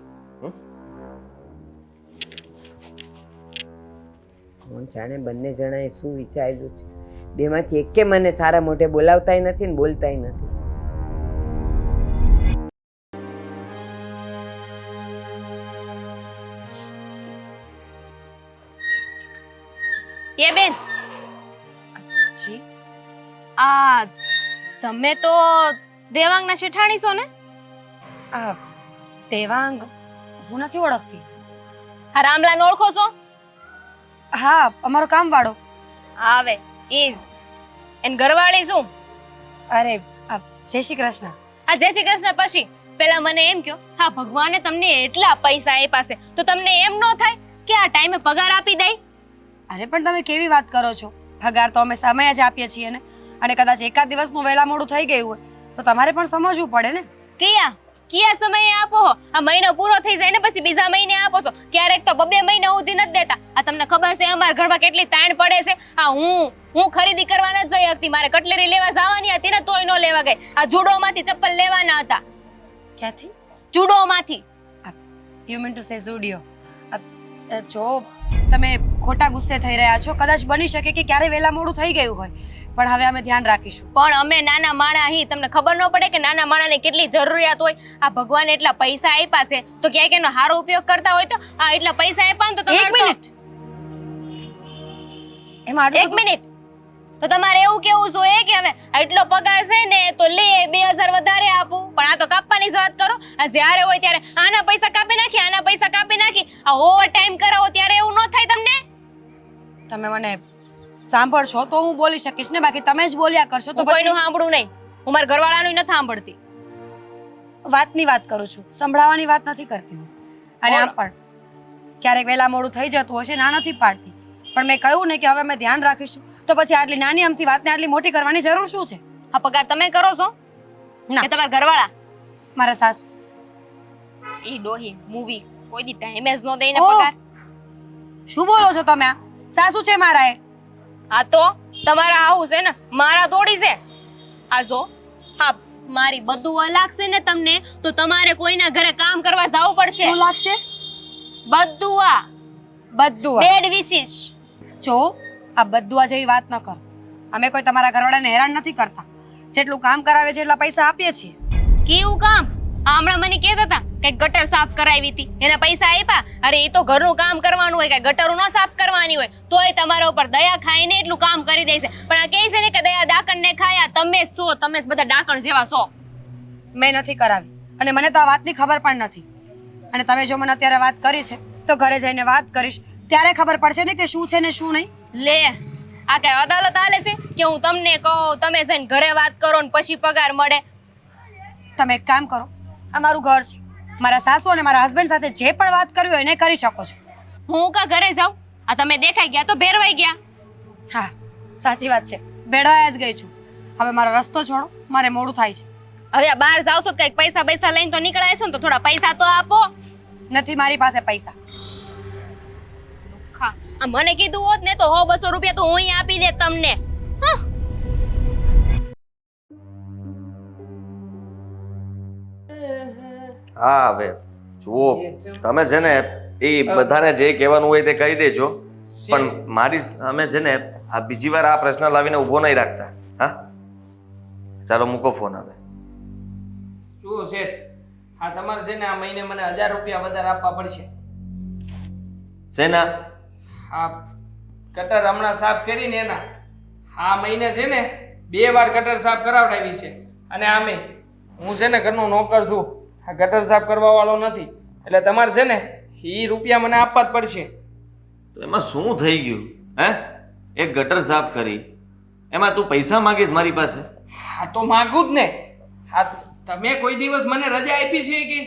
હું જાણે બંને જણાએ શું વિચાર્યું છે. બેમાંથી એકે મને સારા મોઢે બોલાવતાય નથી ને બોલતાય નથી. એ બેન, જી આ તમે તો દેવાંગના શેઠાણી છો ને? આ દેવાંગ હું નથી ઓળખતી. આ રામલાને ઓળખો છો? હા, અમારો કામવાળો. આવે ઈજ. એન ઘરવાળી શું? અરે જય શ્રી કૃષ્ણ. આ જય શ્રી કૃષ્ણ પછી પેલા મને એમ કહો, હા ભગવાને તમને એટલા પૈસા આપ્યા છે તો તમને એમ ન થાય કે આ ટાઈમે પગાર આપી દઈ? અરે પણ તમે કેવી વાત કરો છો? પગાર તો અમે સમય જ આપીએ છીએ ને, અને કદાચ એકાદ દિવસનું વહેલા મોડું થઈ ગયું હોય તો તમારે પણ સમજવું પડે ને. કયા કયા સમયે આપો હો? આ મહિનો પૂરો થઈ જાય ને પછી બીજા મહિને આપો છો. ક્યારેક તો 2 મહિના સુધી નથી દેતા. આ તમને ખબર છે અમારા ઘરમાં કેટલી તાણ પડે છે? આ હું ખરીદી કરવા નથી જઈ શકતી. મારે કટલેરી લેવા જવાની હતી ને તોય ન લેવા ગઈ. આ જુડોમાંથી ચપ્પલ લેવાના હતા. ક્યાંથી? જુડોમાંથી. You mean to say Zudio. જો તમે ખોટા ગુસ્સે થઈ રહ્યા છો. કદાચ બની શકે કે ક્યારે વહેલા મોડું થઈ ગયું હોય, પણ હવે અમે ધ્યાન રાખીશું. પણ અમે નાના માણા હી, તમને ખબર ન પડે કે નાના માણાને કેટલી જરૂરિયાત હોય? આ ભગવાને એટલા પૈસા આપ્યા છે તો ક્યાંક એનો સારો ઉપયોગ કરતા હોય તો આ એટલા પૈસા આપ્યા ને તો એક તમારે મિનિટ. એમાં એક મિનિટ. તો તમારે એવું કેવું જોઈએ કે હવે એટલો પગાર છે ને તો લે 2000 વધારે આપું, પણ આ તો કાપવાની જ વાત કરો. આ જ્યારે હોય ત્યારે આના પૈસા કાપી નાખી, આના પૈસા કાપી નાખી, આ ઓવર ટાઈમ કરાવો ત્યારે એવું ન થાય તમને? તમે મને સાંભળશો તો હું બોલી શકીશ ને, બાકી તમે જ બોલ્યા કરશો તો હું કોઈનું સાંભળું નહીં. હું મારા ઘરવાળાનું નથી સાંભળતી. વાતની વાત કરું છું, સંભળાવવાની વાત નથી કરતી હું. અને આમ પણ ક્યારેક વહેલા મોડું થઈ જતું હશે, ના નથી પાડતી, પણ મેં કહ્યું ને કે હવે અમે ધ્યાન રાખીશું, તો પછી આટલી નાની અમથી વાતને આટલી મોટી કરવાની જરૂર શું છે? આ પગાર તમે કરો છો ના, કે તમારા ઘરવાળા? મારા સાસુ. ઈ ડોહી મૂવી કોઈ દી ટાઈમે જ ન દઈને ઓહ! પગાર. શું બોલો છો તમે? આ સાસુ છે મારા એ. આ તો તમારા હાઉસ છે ને, મારા થોડી છે. આ જો હા મારી બધું લાગશે ને તમને તો તમારે કોઈના ઘરે કામ કરવા જવું પડશે. શું લાગશે? બધું આ બધું આ. Bad wishes. જો આ બધું આ જેવી વાત ન કરો. અમે કોઈ તમારા ઘરવાળાને હેરાન નથી કરતા. જેટલું કામ કરાવે છે એટલા પૈસા આપીએ છીએ. કેવું કામ? આ હમણાં મને કહેતા હતા કે ગટર સાફ કરાવી હતી, એના પૈસા આપ્યા. અરે એ તો ઘરનું કામ કરવાનું હોય, કે ગટરો ન સાફ કરવાની હોય, તોય તમારા ઉપર દયા ખાઈને એટલું કામ કરી દે છે. પણ આ કહે છે ને કે દયા ડાકણ ને ખાયા. તમે જ તમે જ બધા ડાકણ જેવા છો. મેં નથી કરાવી અને મને તો આ વાતની ખબર પણ નથી. અને તમે જો મને અત્યારે વાત કરી છે તો ઘરે જઈને વાત કરીશ ત્યારે ખબર પડશે ને કે શું છે ને શું નહીં. લે આ કઈ અદાલત હાલે છે કે હું તમને કહું તમે જઈને ઘરે વાત કરો ને પછી પગાર મળે? તમે એક કામ કરો, આ મારું ઘર છે, મારા સાસુ અને મારા હસબન્ડ સાથે જે પણ વાત કરવી હોય એને કરી શકો છો. હું કા ઘરે જાઉં? આ તમે દેખાઈ ગયા તો ભેરવાઈ ગયા. હા સાચી વાત છે, બેડવાયા જ ગઈ છું. હવે મારો રસ્તો છોડો, મારે મોડું થાય છે. હવે આ બહાર જાવ છો કઈક પૈસા લઈને તો નીકળાય છો ને, તો થોડા પૈસા તો આપો. નથી મારી પાસે પૈસા. હા આ મને કીધું હોત ને તો 100-200 રૂપિયા તો હું આપી દે તમને. હા હવે જુઓ તમે છે ને એ બધાને જે કહેવાનું હોય તે કહી દેજો પણ મારી સામે છે ને આ બીજી વાર આ પ્રશ્ન લાવીને ઊભો નહીં રાખતા. હા ચાલો મૂકો ફોન હવે. જુઓ શેઠ, હા તમારે છે ને આ મહિને મને 1000 રૂપિયા વધારે આપવા પડશે. શેના? હા, ગટર હમણાં સાફ કરીને એના. આ મહિને છે ને 2 વાર ગટર સાફ કરાવડાવી છે. અને આમે હું છે ને ઘરનો નોકર છું, આ ગટર સાફ કરવા વાળો નથી. એટલે તમારે છે ને એ રૂપિયા મને આપવા જ પડશે. તો એમાં શું થઈ ગયું? હે, એક ગટર સાફ કરી એમાં તું પૈસા માંગીશ મારી પાસે? હા તો માગું જ ને. હા, તમે કોઈ દિવસ મને રજા આપી છે કે?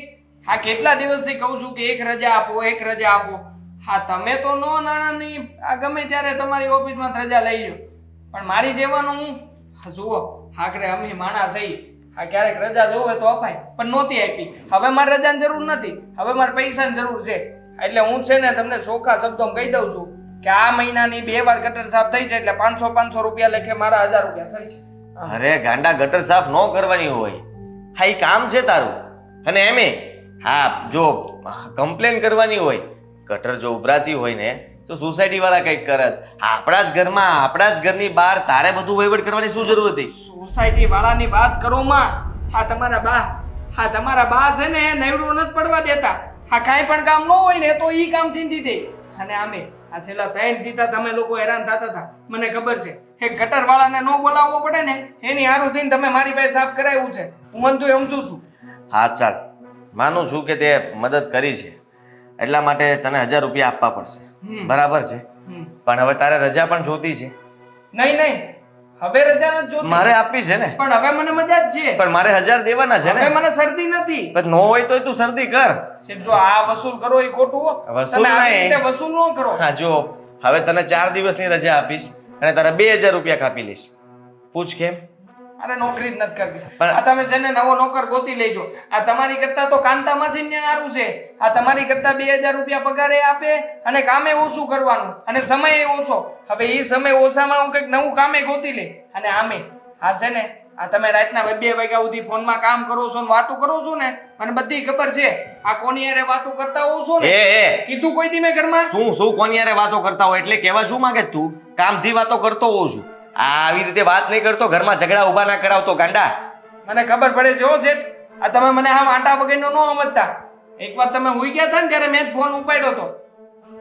હા, કેટલા દિવસથી કહું છું કે એક રજા આપો, એક રજા આપો. હા, તમે તો નો નાણાંની આ ગમે ત્યારે તમારી ઓફિસમાં રજા લઈ લો. પણ મારી જેવાનું હું જુઓ, આખરે અમે માણા થઈ. હા, ક્યારેક રજા જોવે તો અપાય, પણ નહોતી આપી. હવે મારે રજાની જરૂર નથી, હવે મારે પૈસાની જરૂર છે. એટલે હું છે ને તમને ચોખ્ખા શબ્દોમાં કહી દઉં છું કે આ મહિનાની 2 વાર ગટર સાફ થઈ છે એટલે 500 રૂપિયા લેખે મારા 1000 રૂપિયા થશે. અરે ગાંડા, ગટર સાફ ન કરવાની હોય. હા, એ કામ છે તારું. અને એમે હા, જો કમ્પ્લેન કરવાની હોય, ગટર જો ઉભરાતી હોય ને તો સોસાયટી વાળા કંઈક કરત. આપણા જ ઘરમાં, આપણા જ ઘરની બહાર તારે બધું વહીવટ કરવાની શું જરૂર હતી? સોસાયટી વાળાની વાત કરો માં. હા, તમારા બા છે ને નવડું નથી પડવા દેતા. હા, કાંઈ પણ કામ ન હોય ને તો ઈ કામ ચીંધી દે. અને આમે આ છેલ્લા 3 દીધા તમે લોકો હેરાન થતા હતા, મને ખબર છે. એ ગટર વાળાને ન બોલાવવો પડે ને એની હારું થઈને તમે મારી પાસે સાફ કરાવ્યું છે. હું મન તો સમજુ છું. હા ચાલ, માનું છું કે તે મદદ કરી છે એટલા માટે તને 1000 રૂપિયા આપવા પડશે. બરાબર છે, પણ હવે તારે રજા પણ જોતી છે. નહીં, હવે રજા નથી જોતી. મારે આપવી છે ને. પણ હવે મને મજા જ છે. પણ મારે 1000 દેવાના છે હવે ને. મને શરદી નથી. પણ ન હોય તોય તું શરદી કર. જો આ વસૂલ કરો એ ખોટું હો. વસૂલ તમે આવી નહીં. રીતે વસૂલ ન કરો. હા જો, હવે તને 4 દિવસની રજા આપીશ અને તારા 2000 રૂપિયા કાપી લઈશ. પૂછ કેમ? અરે નોકરી જ નથી કરવી. પણ- આ તમે છે ને નવો નોકર ગોતી લેજો. આ તમારી કરતા તો કાંતા માસી ને સારું છે. આ તમારી કરતા 2000 રૂપિયા પગારે આપે અને કામે ઓછું કરવાનું અને સમય ઓછો. હવે એ સમય ઓછામાં હું કંઈક નવું કામે ગોતી લે. અને આમે આ છે ને આ તમે રાતના 2 વાગ્યા સુધી ફોનમાં કામ કરો છો ને વાતો કરો છો ને, મને બધી ખબર છે. આ કોની હારે વાતો કરતા હોવ છો ને, કીધું કોઈ દી મેં ઘરમાં? શું કોની હારે વાતો કરતા હોય એટલે કેવા શું માંગે તું? કામથી વાતો કરતો હોઉં છું. આવી રીતે વાત નહીં કરતો, ઘરમાં ઝઘડા ઊભા ના કરાવતો ગાંડા. મને ખબર પડે છે હો શેઠ. આ તમે મને આમ આટા વગરનો ન સમજતા. એકવાર તમે હુઈ ગયા હતા ને ત્યારે મેં જ ફોન ઉપાડ્યો હતો.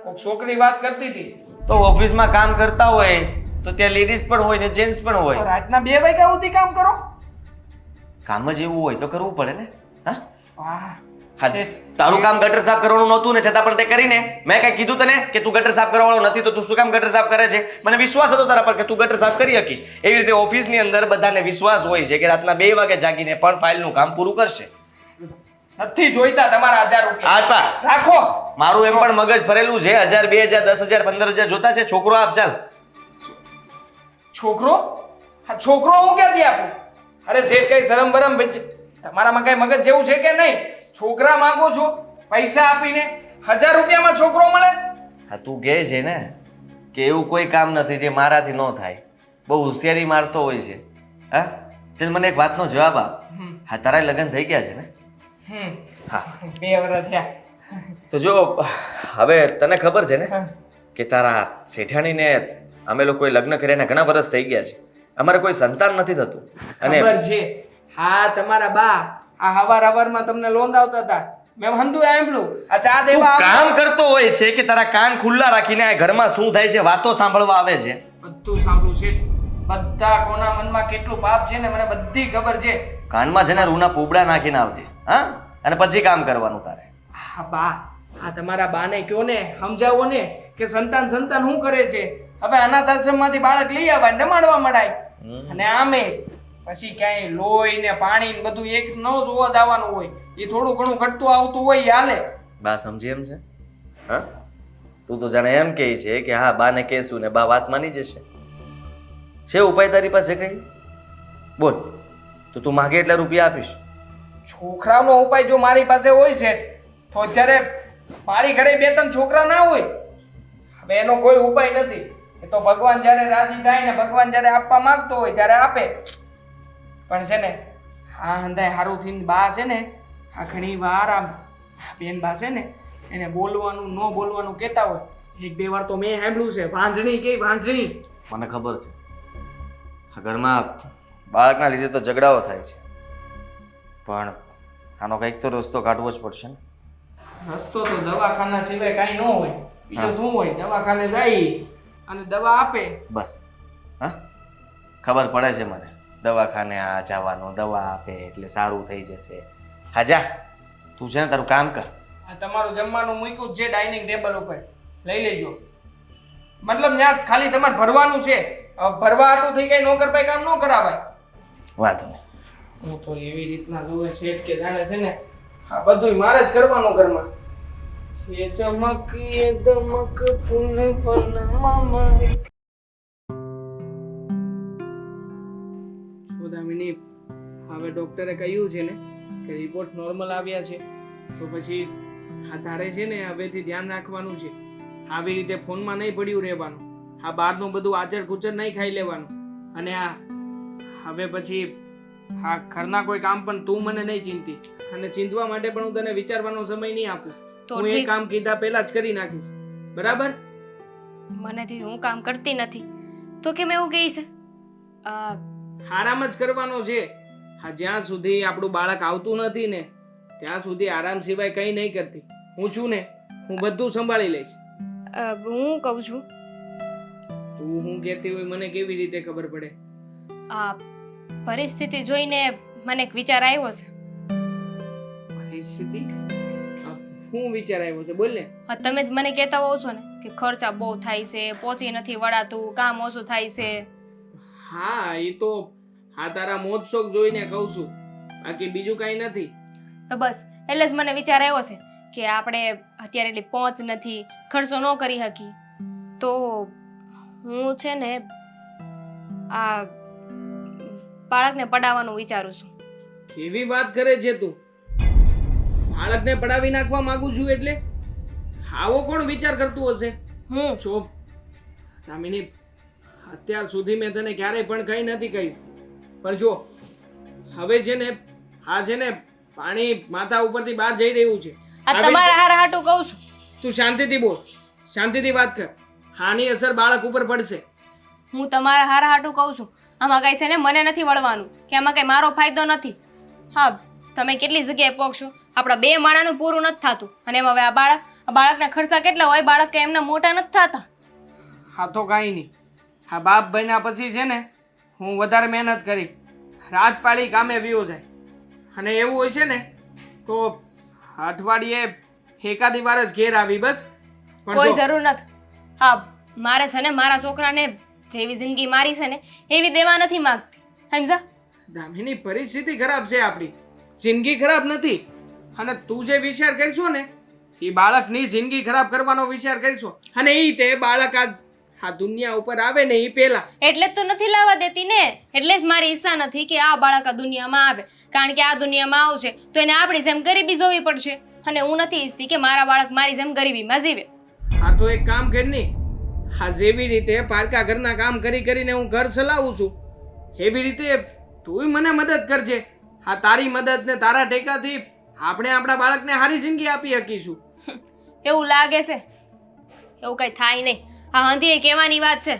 કોઈક છોકરી વાત કરતી હતી. તો ઓફિસમાં કામ કરતા હોય તો ત્યાં લેડીઝ પણ હોય ને જેન્ટ્સ પણ તો હોય. રાતના 2 વાગ્યા સુધી કામ કરો? કામ જ એવું હોય તો કરવું પડે ને. હા વાહ હા, શેઠ. તારું કામ ગટર સાફ કરવાનું નહોતું ને છતાં પણ તે કરીને. મેં કઈ કીધું તને કે તું ગટર સાફ કરવાનો નથી તો તું શું કામ ગટર સાફ કરે છે? મને વિશ્વાસ હતો તારા પર કે તું ગટર સાફ કરી શકીશ. એવી રીતે ઓફિસની અંદર બધાને વિશ્વાસ હોય છે કે રાતના 2 વાગે જાગીને પણ ફાઇલનું કામ પૂરું કરશે. નથી જોઈતા તમારા 1000 રૂપિયા. આજ પા રાખો. મારું એમ પણ મગજ ફરેલું છે. 1000 2000 10000 15000 જોતા છે. છોકરો આપ ચાલ. છોકરો? હા, છોકરો હું ક્યાંથી આપું? અરે શેઠ, કઈ શરમ બરમ તમારામાં કઈ મગજ જેવું છે કે નહીં? છોકરા માંગો છો પૈસા આપીને? 1000 રૂપિયામાં છોકરો મળે? હા તું કહે છે ને કે એવું કોઈ કામ નથી જે મારાથી ન થાય. બહુ હોશિયારી મારતો હોય છે. હા ચાલ, મને એક વાતનો જવાબ આપ. હા, તારા લગ્ન થઈ ગયા છે ને? હા, 2 વર્ષ થયા. તો જો હવે તને ખબર છે ને કે તારા શેઠાણીને અમે લોકોએ લગ્ન કર્યાના ઘણા વર્ષ થઈ ગયા છે. અમારે કોઈ સંતાન નથી થતું. અને ખબર છે. હા, તમારા બા આ હવારમાં તમને લોંદ આવતા હતા. મેં હંધું સાંભળ્યું. આ ચા તું દેવા કામ કરતો હોય છે કે તારા કાન ખુલ્લા રાખીને આ ઘરમાં શું થાય છે વાતો સાંભળવા આવે છે? બધું સાંભળ્યું છે. બધા કોના મનમાં કેટલું પાપ છે ને મને બધી ખબર છે. કાનમાં છે ને રૂના પોબડા નાખીને આવજે. હા, અને પછી કામ કરવાનું તારે. હા બા, આ તમારા બાને કયો ને, સમજાવો ને કે સંતાન શું કરે છે. હવે અનાથ આશ્રમમાંથી બાળક લઈ આવાય, રમાડવા મળાય. અને આમે પછી ક્યાંય લોહી ને પાણી ને બધું એક ન જોવા દાવાનું હોય. એ થોડું ઘણું ઘટતું આવતું હોય એ હાલે. બા સમજી એમ છે? હા, તું તો જાણે એમ કહે છે કે હા બાને કહેશું ને બા વાત માની જશે. છે ઉપાય તારી પાસે કઈ? બોલ. તો તું માગે એટલા રૂપિયા આપીશ. છોકરાનો ઉપાય જો મારી પાસે હોય છે તો અત્યારે મારી ઘરે 2-3 છોકરા ના હોય. હવે એનો કોઈ ઉપાય નથી. એ તો ભગવાન જ્યારે રાજી થાય ને ભગવાન જ્યારે આપવા માંગતો હોય ત્યારે આપે. પણ છે ને આ હંધાય હારું થઈને બા છે ને આ ઘણી વાર આમ બેન પાસે ને એને બોલવાનું ન બોલવાનું કહેતા હોય. એક બે વાર તો મેં સાંભળ્યું છે, વાંજણી કે વાંજણી. મને ખબર છે આ ઘરમાં બાળકના લીધે તો ઝઘડાઓ થાય છે, પણ આનો કંઈક તો રસ્તો કાઢવો જ પડશે ને. રસ્તો તો દવાખાના સિવાય કાંઈ ન હોય. બીજું શું હોય? દવાખાને જાય અને દવા આપે. બસ હા, ખબર પડે છે મને. દવાખાને આ જવાનું, દવા આપે એટલે સારું થઈ જશે. હા જા, તું છે ને તારું કામ કર. આ તમારું જમવાનું મૂક્યું જ છે ડાઇનિંગ ટેબલ ઉપર, લઈ લેજો. મતલબ ત્યાં ખાલી તમારે ભરવાનું છે. હવે ભરવા આટું થઈ કઈ નોકર ભાઈ કામ ન કરાવાય. વાંધો નહીં. હું તો એવી રીતના જોવે શેઠ કે જાણે છે ને આ બધુંય મારે જ કરવાનું ઘરમાં. એ ચમક એ દમક પુન પનમાં સોદામિની, હવે ડોક્ટરે કહ્યું છે ને કે રિપોર્ટ નોર્મલ આવ્યા છે, તો પછી આ તારે છે ને હવેથી ધ્યાન રાખવાનું છે. આવી રીતે ફોનમાં નહીં પડ્યું રહેવાનું. આ બહારનું બધું આચર કુચર નહીં ખાઈ લેવાનું. અને આ હવે પછી હા ઘરના કોઈ કામ પણ તું મને નહીં ચિંતી, અને ચિંતવા માટે પણ હું તને વિચારવાનો સમય નહીં આપું. તો હું એ ઠીક, કામ કીધા પહેલા જ કરી નાખીશ, બરાબર? મનેથી હું કામ કરતી નથી તો કેમ એવું કહે છે? આરામ જ કરવાનો છે. હા, જ્યાં સુધી આપણું બાળક આવતું નથી ને ત્યાં સુધી આરામ સિવાય કંઈ નહીં કરતી. હું છું ને, હું બધું સંભાળી લઈશ. હું કહું છું તું હું કહેતી હોય મને કેવી રીતે ખબર પડે? આ પરિસ્થિતિ જોઈને મને એક વિચાર આવ્યો છે. પરિસ્થિતિ? શું વિચાર આવ્યો છે? બોલ ને. હા, તમે જ મને કહેતા હોવ છો ને કે ખર્ચા બહુ થાય છે, પહોંચી નથી વળાતું, કામ ઓછું થાય છે. હા, એ તો હા તારા મોજ શોખ જોઈને કહું છું, બાકી બીજું કાંઈ નથી. તો બસ એટલે જ મને વિચાર આવ્યો છે કે આપણે અત્યારે એટલી પહોંચ નથી, ખર્ચો ન કરી શકી, તો હું છે ને આ બાળકને પડાવવાનું વિચારું છું. કેવી વાત કરે છે તું? બાળકને પડાવી નાખવા માંગુ છું એટલે? આવો કોણ વિચાર કરતું હશે? હું જો દામિની, અત્યાર સુધી મેં તને ક્યારેય પણ કંઈ નથી કહ્યું, પણ જો હવે છે ને આ છે ને પાણી માથા ઉપરથી બહાર જઈ રહ્યું છે. આ તમારા હારા હાટું કહું છું. તું શાંતિથી બોલ, શાંતિથી વાત કર. આની અસર બાળક ઉપર પડશે. હું તમારા હારા હાટું કહું છું. આમાં કાંઈ છે ને મને નથી વળવાનું કે આમાં કાંઈ મારો ફાયદો નથી. હા, તમે કેટલી જગ્યાએ પહોંચશો, આપણા બે માણાનું પૂરું નથી થતું, અને એમાં હવે આ બાળકના ખર્ચા કેટલા હોય? બાળક કે એમના મોટા નથી થતા. હા તો કાંઈ નહીં. હા, બાપ બન્યા પછી છે ને હું વધારે મહેનત કરી, રાત પાડી કામે વ્યો જાય, અને એવું હોય છે ને તો અઠવાડિયે એકાદી વાર જ ઘેર આવી, બસ. પણ કોઈ જો, જરૂર નથી. હા, મારે છે ને મારા છોકરાને જેવી જિંદગી મારી છે ને એવી દેવા નથી માંગતી, સમજા? દામિની, પરિસ્થિતિ ખરાબ છે આપણી, જિંદગી ખરાબ નથી. અને તું જે વિચાર કરશો ને એ બાળકની જિંદગી ખરાબ કરવાનો વિચાર કરશો, અને એ તે બાળક આ દુનિયા ઉપર આવે ને એ પહેલા. એટલે જ તો નથી લાવવા દેતી ને, એટલે જ મારી ઈચ્છા નથી કે આ બાળક આ દુનિયામાં આવે, કારણ કે આ દુનિયામાં આવશે તો એને આપણી જેમ ગરીબી જોવી પડશે, અને હું નથી ઈચ્છતી કે મારા બાળક મારી જેમ ગરીબીમાં જીવે. હા તો એક કામ કર ની, હા જેવી રીતે પારકા ઘરના કામ કરી કરીને હું ઘર ચલાવું છું, એવી રીતે તુંય મને મદદ કરજે. હા, તારી મદદ ને તારા ટેકાથી આપણે આપણા બાળકને સારી જિંદગી આપી શકીશું. એવું લાગે છે? એવું કંઈ થાય નહીં. આ હંધીએ કહેવાની વાત છે.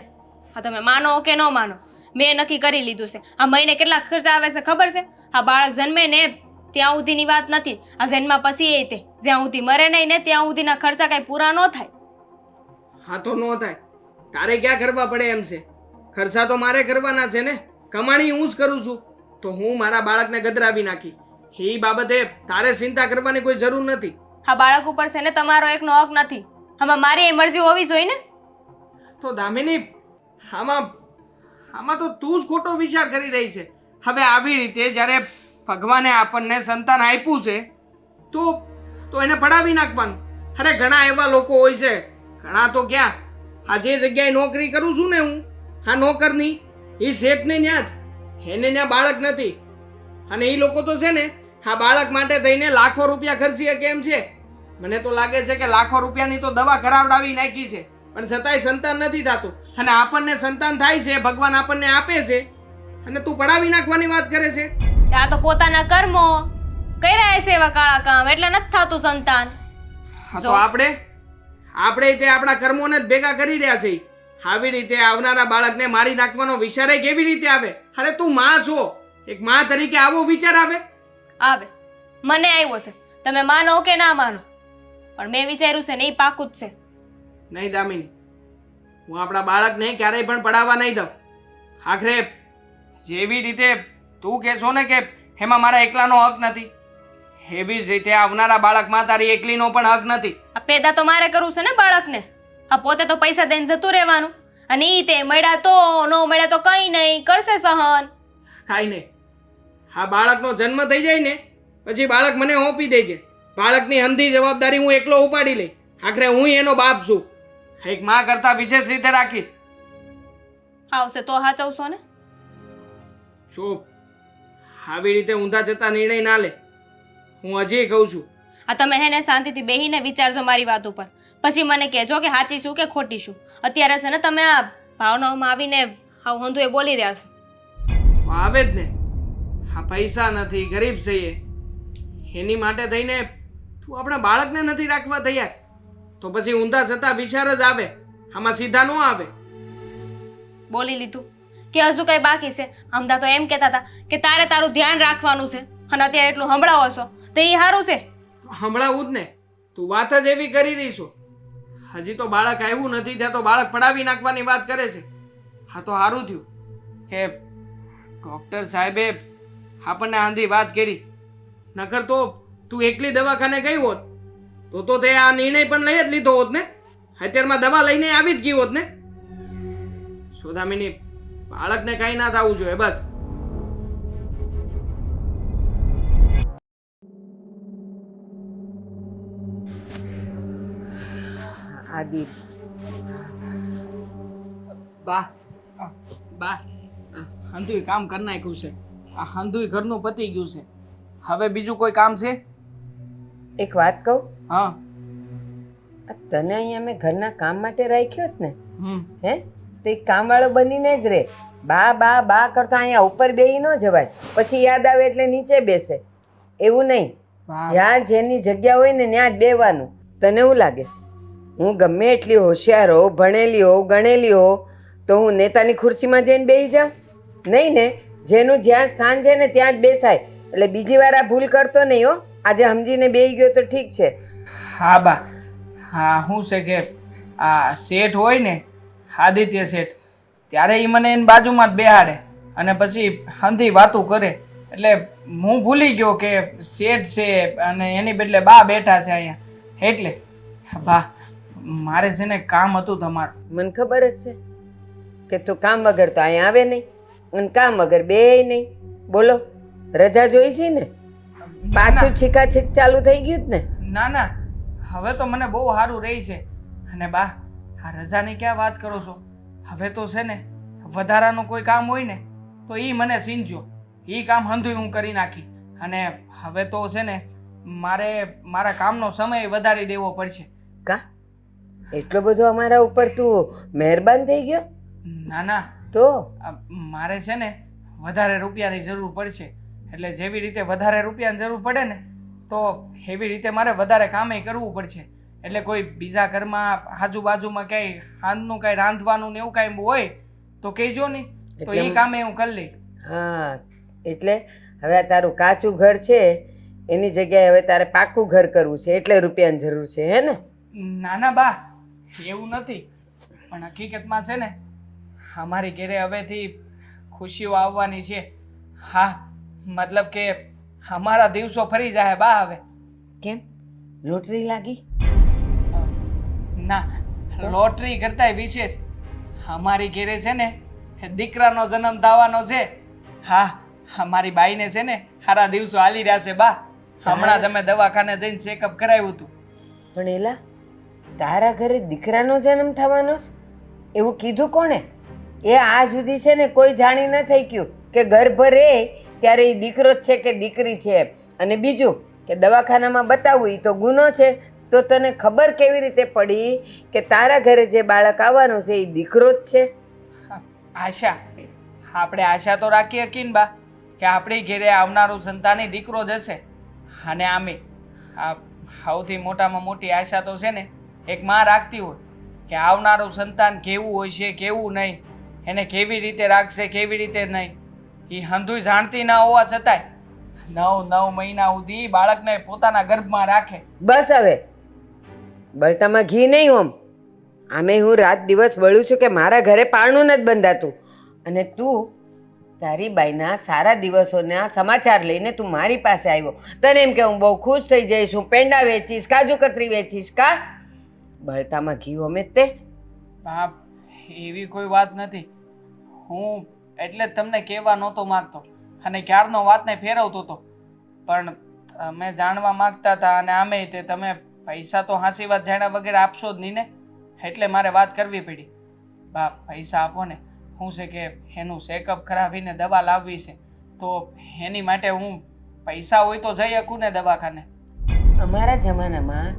હા, તમે માનો કે ન માનો, મેં નક્કી કરી લીધું છે. આ મહિને કેટલા ખર્ચ આવે છે ખબર છે? આ બાળક જન્મે ને ત્યાં સુધીની વાત નથી, આ જન્મ પછી એ તે જ્યાં સુધી મરે નહીં ને ત્યાં સુધીના ખર્ચા કાંઈ પૂરા ન થાય. હા તો ન થાય, તારે ક્યાં કરવા પડે એમ છે? ખર્ચા તો મારે કરવાના છે ને, કમાણી હું જ કરું છું, તો હું મારા બાળકને ગદરાવી નાખી એ બાબતે તારે ચિંતા કરવાની કોઈ જરૂર નથી. આ બાળક ઉપર છે ને તમારો એકનો હક નથી, આમાં મારી એ મરજી હોવી જોઈએ ને. તો દામિની, આમાં તો તું જ ખોટો વિચાર કરી રહી છે. હવે આવી રીતે જ્યારે ભગવાને આપણને સંતાન આપ્યું છે તો એને પડાવી નાખવાનું. અરે ઘણા એવા લોકો હોય છે, ઘણા તો ક્યાં, આ જે જગ્યાએ નોકરી કરું છું ને હું, આ નોકરની એ શેઠને ત્યાં જ, એને ત્યાં બાળક નથી, અને એ લોકો તો છે ને આ બાળક માટે થઈને લાખો રૂપિયા ખર્ચી શકે એમ છે. મને તો લાગે છે કે લાખો રૂપિયાની તો દવા કરાવડાવી નાખી છે, પણ છતાંય સંતાન નથી થતું. અને આપણને સંતાન થાય છે, ભગવાન આપણને આપે છે, અને તું પડાવી નાખવાની વાત કરે છે. આ તો પોતાના કર્મો, કર્યા હશે એવા કાળા કામ એટલે નથી થતું સંતાન. હા તો આપણે તે આપણા કર્મોને જ ભેગા કરી રહ્યા છે. આવી રીતે આવનારા બાળકને મારી નાખવાનો વિચાર કેવી રીતે આવે? અરે તું માં છો, એક માં તરીકે આવો વિચાર આવે? આવે, મને આવ્યો છે. તમે માનો કે ના માનો, પણ મેં વિચાર્યું છે ને એ પાકું જ છે. નહીં દામિની, હું આપણા બાળકને ક્યારેય પણ પડાવવા નહીં દઉં. આખરે જેવી રીતે તું કહેશો ને કે એમાં મારા એકલાનો હક નથી, એવી જ રીતે આવનારા બાળકમાં તારી એકલીનો પણ હક નથી. આ પેદા તો મારે કરવું છે ને બાળકને. આ પોતે તો પૈસા દઈને જતું રહેવાનું, અને ઈ તે મળ્યા તો ન મળ્યા તો કઈ નહીં, કરશે સહન. કાંઈ નહીં, આ બાળકનો જન્મ થઈ જાય ને પછી બાળક મને સોંપી દેજે. બાળકની અંધી જવાબદારી હું એકલો ઉપાડી લઈ. આખરે હું એનો બાપ છું, એક માં કરતા વિશેષ રીતે રાખીશ. આવશે તો હાચવશો ને? ચૂપ, આવી રીતે ઊંધા જતા નિર્ણય ના લે. હું હજી કહું છું, આ તમે હેને શાંતિથી બેહીને વિચારજો મારી વાત ઉપર, પછી મને કહેજો કે સાચી શું કે ખોટી શું. અત્યારે છે ને તમે આ ભાવનાઓમાં આવીને હાવ હંધું એ બોલી રહ્યા છો. આવે જ ને. આ પૈસા નથી, ગરીબ છીએ, એની માટે થઈને તું આપણા બાળકને નથી રાખવા તૈયાર, તો પછી ઊંધા જતા વિચાર જ આવે, આમાં સીધા ન આવે. બોલી લીધું કે હજુ કઈ બાકી છે? અમદા તો એમ કહેતા હતા કે તારે તારું ધ્યાન રાખવાનું છે, અને અત્યારે એટલું સંભળાવો છો તો એ સારું છે. હમણાં જ ને, તું વાત જ એવી કરી રહી છો. હજી તો બાળક આવ્યું નથી ત્યાં તો બાળક પડાવી નાખવાની વાત કરે છે. હા તો સારું થયું કે ડૉક્ટર સાહેબે આપણને આંધી વાત કરી, નકર તો તું એકલી દવાખાને ગઈ હોત તો તે આ નિર્ણય પણ લઈ જ લીધો હોત ને. અત્યારમાં દવા લઈને આવી જ ગઈ હોત ને. સોદામિની, બાળકને કંઈ ના થવું જોઈએ બસ. આદિ, બા બા હંધુય કામ કરી નાખ્યું છે. આ હંધુય ઘરનું પતી ગયું છે. હવે બીજું કોઈ કામ છે? એક વાત કહું? હા. આ તને અહીંયા મેં ઘરના કામ માટે રાખ્યો જ ને, હમ. હે? તો એક કામવાળો બનીને જ રે. બા બા બા કરતા અહીંયા ઉપર બેસી ન જવાય, પછી યાદ આવે એટલે નીચે બેસે. એવું નહીં, બા, જ્યાં જેની જગ્યા હોય ને ત્યાં જ બેવાનું. તને શું લાગે છે હું ગમે એટલી હોશિયાર હોઉં, ભણેલી હોઉં, ગણેલી હોઉં, તો હું નેતાની ખુરશીમાં જઈને બેસી જાઉં? નહીં ને. જેનું જ્યાં સ્થાન છે ને ત્યાં જ બેસાય. એટલે બીજી વાર આ ભૂલ કરતો નહીં હો. આજે સમજીને બેસી ગયો તો ઠીક છે. હા બા, હા શું છે કે આ શેઠ હોય ને, આદિત્ય શેઠ, ત્યારે એ મને એની બાજુમાં જ બેહાડે અને પછી હંધી વાતું કરે, એટલે હું ભૂલી ગયો કે શેઠ છે અને એની બદલે બા બેઠા છે અહીંયા. એટલે બા, મારે છે ને કામ હતું તમારું. મને ખબર જ છે કે તું કામ વગર તો અહીંયા આવે નહીં અને કામ વગર બેય નહીં. બોલો, રજા જોઈ છે ને? પાછું છીકાછીક ચાલુ થઈ ગયું જ ને? ના ના, હવે તો મને બહુ સારું રહી છે. અને બા, આ રજાની ક્યાં વાત કરો છો? હવે તો છે ને વધારાનું કોઈ કામ હોય ને તો એ મને સીંચજો. એ કામ હંધુય હું કરી નાખી. અને હવે તો છે ને મારે મારા કામનો સમય વધારી દેવો પડશે. કા એટલો બધો અમારા ઉપર તું મહેરબાન થઈ ગયો? ના ના, તો મારે છે ને વધારે રૂપિયાની જરૂર પડશે. એટલે જેવી રીતે વધારે રૂપિયાની જરૂર પડે ને તો એવી રીતે મારે વધારે કામે કરવું પડશે. એટલે કોઈ બીજા ઘરમાં આજુબાજુમાં ક્યાંય હાંજનું કાંઈ રાંધવાનું ને એવું કાંઈ હોય તો કહેજો નહીં, તો એ કામે હું કરી લઈ. હા, એટલે હવે આ તારું કાચું ઘર છે એની જગ્યાએ હવે તારે પાકું ઘર કરવું છે, એટલે રૂપિયાની જરૂર છે, હે ને? ના ના બા, એવું નથી. પણ હકીકતમાં છે ને અમારી ઘરે હવેથી ખુશીઓ આવવાની છે. હા, મતલબ કે અમારા દિવસો ફરી જાય બા હવે. કેમ? લોટરી લાગી? ના, લોટરી કરતાંય વિશેષ અમારી ઘરે છે ને દીકરાનો જન્મ થવાનો છે. હા, અમારી બાઈને છે ને સારા દિવસો હાલી રહ્યા છે બા. હમણાં તમે દવાખાને જઈને ચેકઅપ કરાવ્યું હતું. પણ એલા, તારા ઘરે દીકરાનો જન્મ થવાનો છે એવું કીધું કોણે? એ આ સુધી છે ને કોઈ જાણી ન થઈ ગયું કે ગર્ભ રહે ત્યારે એ દીકરો જ છે કે દીકરી છે. અને બીજું કે દવાખાનામાં બતાવવું એ તો ગુનો છે. તો તને ખબર કેવી રીતે પડી કે તારા ઘરે જે બાળક આવવાનું છે એ દીકરો જ છે? આશા, આપણે આશા તો રાખી શકીએ ને બા કે આપણી ઘરે આવનારું સંતાન દીકરો જ હશે. અને આમે આ સૌથી મોટામાં મોટી આશા તો છે ને એક માં રાખતી હોય કે આવનારું સંતાન કેવું હોય છે કેવું નહીં, એને કેવી રીતે રાખશે કેવી રીતે નહીં, એ હંધુય જાણતી ના હોવા છતાંય 9 મહિના સુધી બાળકને પોતાના ગર્ભમાં રાખે. બસ હવે બળતામાં ઘી નહીં હોમ. આમે હું રાત દિવસ બળું છું કે મારા ઘરે પારણું નથી બંધાતું, અને તું તારી બાઈના સારા દિવસોના સમાચાર લઈને તું મારી પાસે આવ્યો. તને એમ કે હું બહુ ખુશ થઈ જઈશ, હું પેંડા વેચીશ, કાજુ કતરી વેચીશ. કા બળતામાં ઘી હોમે જ તે? બાપ, એવી કોઈ વાત નથી. હું એટલે જ તમને કહેવા નહોતો માગતો અને ક્યારનો વાતને ફેરવતો હતો, પણ તમે જાણવા માગતા હતા અને આમે તે તમે પૈસા તો હાંસી વાત જાણ્યા વગેરે આપશો જ નહીં ને, એટલે મારે વાત કરવી પડી. બાપ, પૈસા આપો ને. શું છે કે એનું ચેકઅપ કરાવીને દવા લાવવી છે, તો એની માટે હું પૈસા હોય તો જઈ શકું ને દવાખાને. અમારા જમાનામાં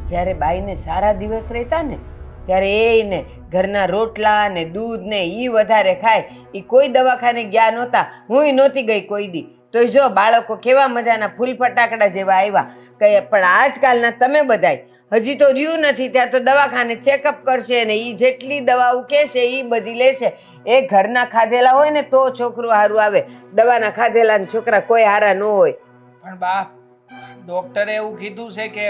જ્યારે બાઈને સારા દિવસ રહેતા ને ત્યારે એને ઘરના રોટલા ને દૂધ ને એ વધારે ખાય. એ કોઈ દવાખાને ગયા નહોતા, હુંય નહોતી ગઈ કોઈ દી. તો જો બાળકો કેવા મજાના ફૂલ ફટાકડા જેવા આવ્યા. કઈ પણ આજકાલના તમે બધાય હજી તો રહ્યું નથી ત્યાં તો દવાખાને ચેકઅપ કરશે ને એ જેટલી દવાઓ કહેશે એ બધી લેશે. એ ઘરના ખાધેલા હોય ને તો છોકરું સારું આવે, દવાના ખાધેલા છોકરા કોઈ હારા ન હોય. પણ બાપ, ડોક્ટરે એવું કીધું છે કે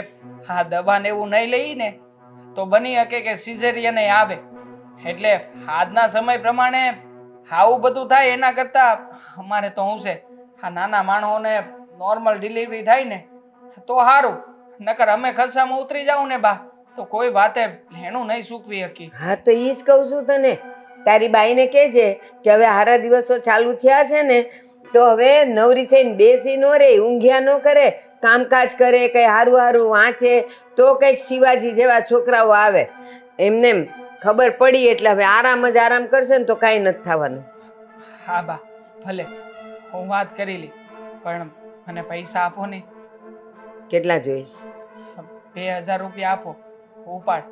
હા દવાને એવું નહીં લઈને તો બની શકે કે સિઝેરિયન આવે. એટલે આજના સમય પ્રમાણે આવું બધું થાય એના કરતાં અમારે તો શું છે, આ નાના માણસોને નોર્મલ ડિલિવરી થાય ને તો સારું. નકર અમે ખર્ચામાં ઉતરી જાઉં ને બા તો કોઈ વાતે લેણું નહીં સૂકવી શકી. હા તો એ જ કહું છું તને. તારી બાઈને કહેજે કે હવે હારા દિવસો ચાલુ થયા છે ને તો હવે નવરી થઈને બેસી ન રહે, ઊંઘ્યા ન કરે, કામકાજ કરે, કંઈ હારું હારું વાંચે તો કંઈક શિવાજી જેવા છોકરાઓ આવે. એમને એમ ખબર પડી એટલે હવે આરામ જ આરામ કરશે ને તો કાંઈ નથી થવાનું. હા બા, ભલે હું વાત કરી લી, પણ મને પૈસા આપો ને. કેટલા જોઈશ? 2000 રૂપિયા આપો, ઉપાડ.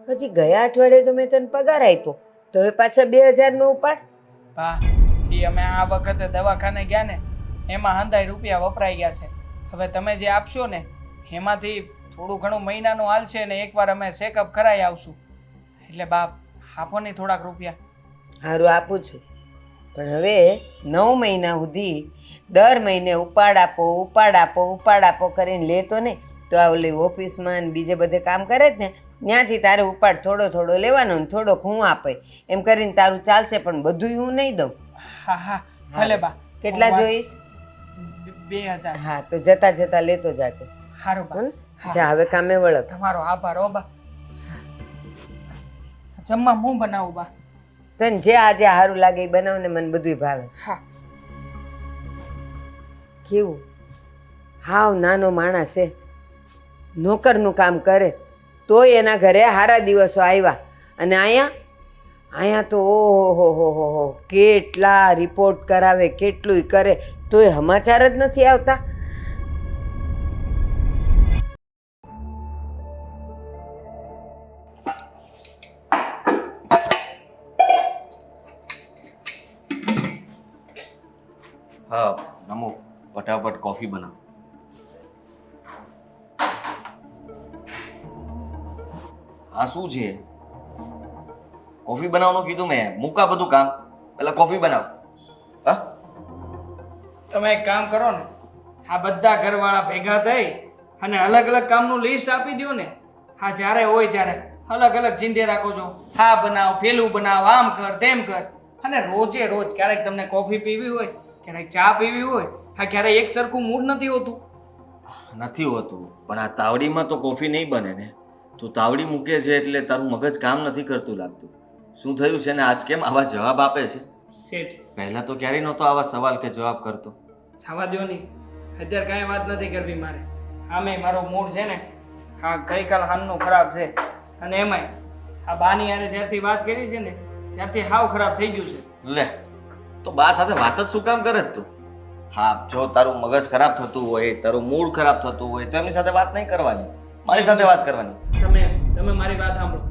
હજી ગયા અઠવાડિયે તો મેં તને પગાર આપ્યો, તો હવે પાછા 2000 નો ઉપાડ. બા, એ અમે આ વખતે દવાખાને ગયા ને એમાં 1000 રૂપિયા વપરાઈ ગયા છે. હવે તમે જે આપશો ને એમાંથી થોડું ઘણું મહિનાનું હાલશે ને એકવાર અમે ચેકઅપ કરાવી આવશું. એટલે બાપ, આપો ને થોડાક રૂપિયા. સારું આપું છું, પણ હવે 9 મહિના સુધી દર મહિને ઉપાડ આપો ઉપાડ આપો ઉપાડ આપો કરીને લેતો નહીં તો આ ઓલી ઓફિસમાં ને બીજે બધે કામ કરે જ ને ત્યાંથી તારે ઉપાડ થોડો થોડો લેવાનો ને થોડોક હું આપે એમ કરીને તારું ચાલશે, પણ બધું હું નહીં દઉં. હા હા ભલે બા. કેટલા જોઈશ? 2000. હા તો જતા જતા લેતો જાજે. સારું બા. જા હવે કામે વળો. તમારો આભાર હો બા. જમવા હું બનાવું બા? તને જે આજે સારું લાગે એ બનાવ ને, મને બધું ભાવે. હા. કેવું હાવ નાનો માણસ છે, નોકરનું કામ કરે તોય એના ઘરે સારા દિવસો આવ્યા, અને અહીંયા તો ઓહો કેટલા રિપોર્ટ કરાવે, કેટલુંય કરે તોય સમાચાર જ નથી આવતા. હા નમો, ફટાફટ કોફી બનાવ. આ શું છે? કોફી બનાવવાનું કીધું મેં, મૂકા બધું કામ, પેલા કોફી બનાવ. હા, તમે એક કામ કરો ને, આ બધા ઘરવાળા ભેગા થઈ અને અલગ અલગ કામનું લિસ્ટ આપી દો ને. હા, જ્યારે હોય ત્યારે અલગ અલગ ચીંધે રાખો છો. હા બનાવ, પેલું બનાવ, આમ કર તેમ કર, અને રોજે રોજ ક્યારેક તમને કોફી પીવી હોય, ક્યારેક ચા પીવી હોય, હા ક્યારેક એક સરખું મૂડ નથી હોતું. નથી હોતું, પણ આ તાવડીમાં તો કોફી નહીં બને ને. તું તાવડી મૂકે છે એટલે તારું મગજ કામ નથી કરતું લાગતું. શું થયું છે ને આજ કેમ આવા જવાબ આપે છે? શેઠ, પહેલા તો ક્યારેય નહોતો આવા સવાલ કે જવાબ કરતો. જવા દો નહીં, અત્યારે કાંઈ વાત નથી કરવી મારે. આમે મારો મૂડ છે ને હા ગઈકાલ હાનનું ખરાબ છે, અને એમાંય આ બાની યારે જ્યારથી વાત કરી છે ને ત્યારથી હાવ ખરાબ થઈ ગયું છે. લે, તો બા સાથે વાત જ શું કામ કરે તું? હા, જો તારું મગજ ખરાબ થતું હોય, તારું મૂડ ખરાબ થતું હોય તો એમની સાથે વાત નહીં કરવાની, મારી સાથે વાત કરવાની. તમે મારી વાત સાંભળો.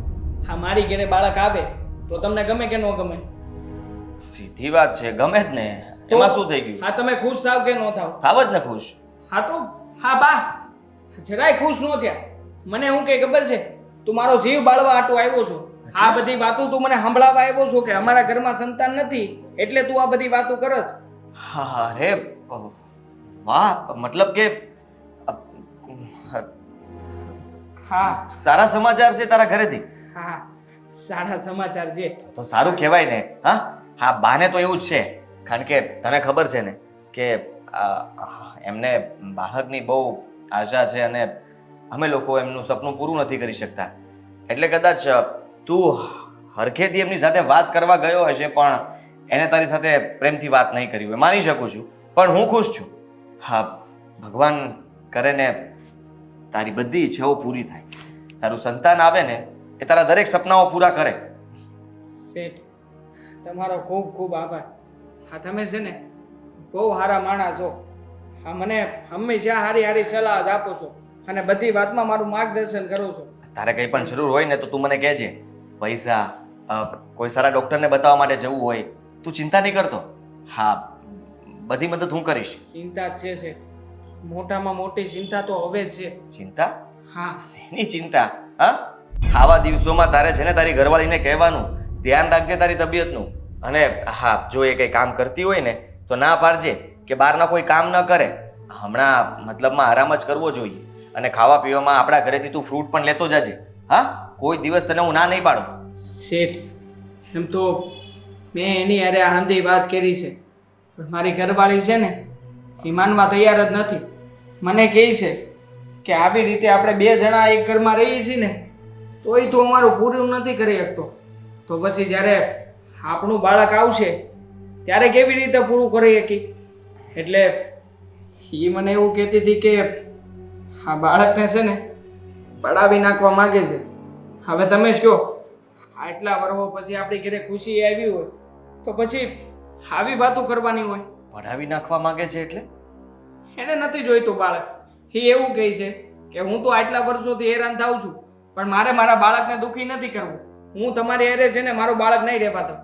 હા, મારી ઘરે બાળક આવે તો તમને ગમે કે ન ગમે? સીધી વાત છે, ગમે જ ને. એમાં શું થઈ ગયું? હા, તમે ખુશ થાવ કે ન થાવ? થાવ જ ને ખુશ. હા, તો હા બા, જરાય ખુશ ન થયા. મને શું કે ખબર છે, તું મારો જીવ બાળવા આટો આવ્યો છો. આ બધી વાતો તું મને સંભળાવવા આવ્યો છો કે અમારા ઘરમાં સંતાન નથી એટલે તું આ બધી વાતો કરસ. હા અરે વાહ, મતલબ કે હા સારા સમાચાર છે તારા ઘરેથી. હા, સારા સમાચાર છે. તો સારું કહેવાય ને. હા બાને તો એવું જ છે, કારણ કે તને ખબર છે ને કે એમને બાળકની બહુ આશા છે અને અમે લોકો એમનું સપનું પૂરું નથી કરી શકતા. એટલે કદાચ તું હરખેથી એમની સાથે વાત કરવા ગયો હશે પણ એને તારી સાથે પ્રેમથી વાત નહીં કરી હોય, માની શકું છું. પણ હું ખુશ છું. હા, ભગવાન કરે ને તારી બધી ઈચ્છાઓ પૂરી થાય, તારું સંતાન આવે ને એ તારા દરેક સપનાઓ પૂરા કરે. શેઠ, તમારો ખૂબ ખૂબ આભાર. હા, તમે છે ને બહુ સારા માણસ છો. હા, મને હંમેશા સારી સારી સલાહ જ આપો છો અને બધી વાતમાં મારું માર્ગદર્શન કરો છો. તારે કંઈ પણ જરૂર હોય ને તો તું મને કહેજે. પૈસા, કોઈ સારા ડૉક્ટરને બતાવવા માટે જવું હોય, તું ચિંતા નહીં કરતો. હા, બધી મદદ હું કરીશ. ચિંતા જ છે શેઠ, મોટામાં મોટી ચિંતા તો હવે જ છે. ચિંતા? હા, શેની ચિંતા? હા, આવા દિવસોમાં તારે છે ને તારી ઘરવાળીને કહેવાનું, ધ્યાન રાખજે તારી તબિયતનું. અને હા, જો એ કંઈ કામ કરતી હોય ને તો ના પાડજે કે બહારના કોઈ કામ ન કરે. હમણાં મતલબમાં આરામ જ કરવો જોઈએ અને ખાવા પીવામાં આપણા ઘરેથી તું ફ્રૂટ પણ લેતો જજે. હા, કોઈ દિવસ તને હું ના નહીં પાડું. શેઠ, એમ તો મેં એની હારે આંધી વાત કરી છે પણ મારી ઘરવાળી છે ને એ માનવા તૈયાર જ નથી. મને કહે છે કે આવી રીતે આપણે બે જણા એક ઘરમાં રહીએ છીએ ને તોય તું અમારું પૂરું નથી કરી શકતો, તો પછી જ્યારે આપણું બાળક આવશે ત્યારે કેવી રીતે પૂરું કરી શકી. એટલે એ મને એવું કહેતી હતી કે આ બાળકને છે ને પડાવી નાખવા માગે છે. હવે તમે જ કહો, આટલા વર્ષો પછી આપણી ઘરે ખુશી આવી હોય તો પછી આવી વાતો કરવાની હોય. પઢાવી નાખવા માંગે છે એટલે? એને નથી જોઈતું બાળક. એ એવું કહે છે કે હું તો આટલા વર્ષોથી હેરાન થાઉં છું પણ મારે મારા બાળકને દુઃખી નથી કરવું. હું તમારી હારે છે ને મારું બાળક નહીં રહેવા દઉં.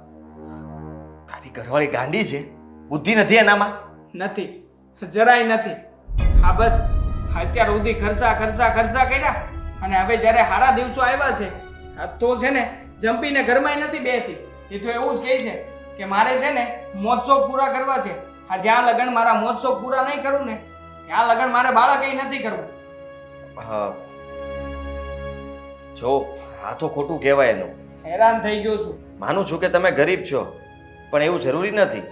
તારી ઘરવાળી ગાંડી છે, બુદ્ધિ નથી એનામાં. નથી, જરાય નથી. હા બસ, અત્યાર સુધી ખર્ચા કર્યા અને હવે જ્યારે સારા દિવસો આવ્યા છે તો છે ને જંપીને ઘરમાં નથી બેસતી. એ તો એવું જ કહે છે કે મારે છે ને મોજશોખ પૂરા કરવા છે. આ જ્યાં લગન મારા મોજશોખ પૂરા નહીં કરું ને ત્યાં લગન મારે બાળક એ નથી કરવું. જો આ તો ખોટું કહેવાય એનું. હેરાન થઈ ગયો છું. માનું છું કે તમે ગરીબ છો પણ એવું જરૂરી નથી.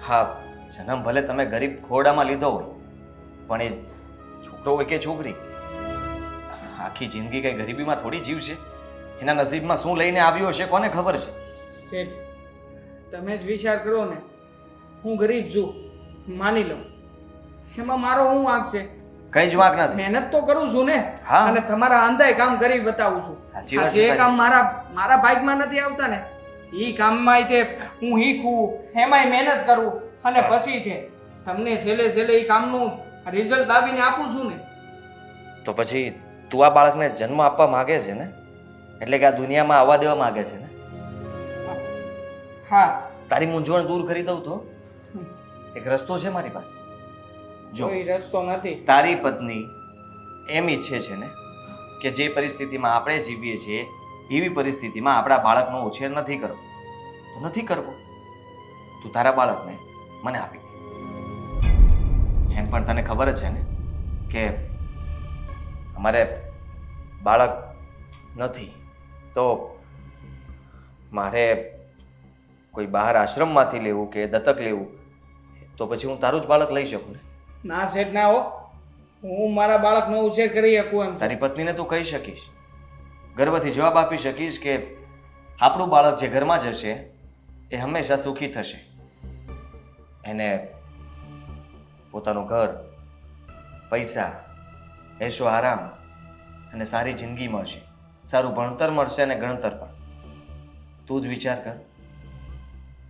હા, જન્મ ભલે તમે ગરીબ ખોરડામાં લીધો હોય પણ એ છોકરો હોય કે છોકરી આખી જિંદગી કઈ ગરીબીમાં થોડી જીવશે. એના નસીબમાં શું લઈને આવ્યો હશે કોને ખબર છે. શેઠ, તમે જ વિચાર કરો ને, હું ગરીબ છું માની લો, એમાં મારો શું વાંક છે? કઈ જ વાંક નથી. મહેનત તો કરું છું ને. હા. અને તમારા અંધાય કામ કરી બતાવું છું. સાચી વાત જે છે. કામ મારા ભાગમાં નથી આવતા ને એ કામમાં તે હું શીખું, એમાંય મહેનત કરું અને પછી તે તમને છેલ્લે એ કામનું રિઝલ્ટ લાવીને આપું છું ને. તો પછી તું આ બાળકને જન્મ આપવા માંગે છે ને, એટલે કે આ દુનિયામાં આવવા દેવા માંગે છે ને. હા, તારી મૂંઝવણ દૂર કરી દઉં તો એક રસ્તો છે મારી પાસે. જો કોઈ રસ્તો નથી. તારી પત્ની એમ ઈચ્છે છે ને કે જે પરિસ્થિતિમાં આપણે જીવીએ છીએ એવી પરિસ્થિતિમાં આપણા બાળકનો ઉછેર નથી કરવો, તો નથી કરવો. તું તારા બાળકને મને આપી દે. એમ પણ તને ખબર જ છે ને કે અમારે બાળક નથી, તો મારે કોઈ બહાર આશ્રમમાંથી લેવું કે દત્તક લેવું તો પછી હું તારું જ બાળક લઈ શકું ને. ના શેઠ, ના હો, હું મારા બાળકનો ઉછેર કરી શકું એમ છું. તારી પત્નીને તું કહી શકીશ, ગર્વથી જવાબ આપી શકીશ કે આપણું બાળક જે ઘરમાં જશે એ હંમેશા સુખી થશે. એને પોતાનું ઘર, પૈસા, એશો આરામ અને સારી જિંદગી મળશે, સારું ભણતર મળશે અને ગણતર પણ. તું જ વિચાર કર,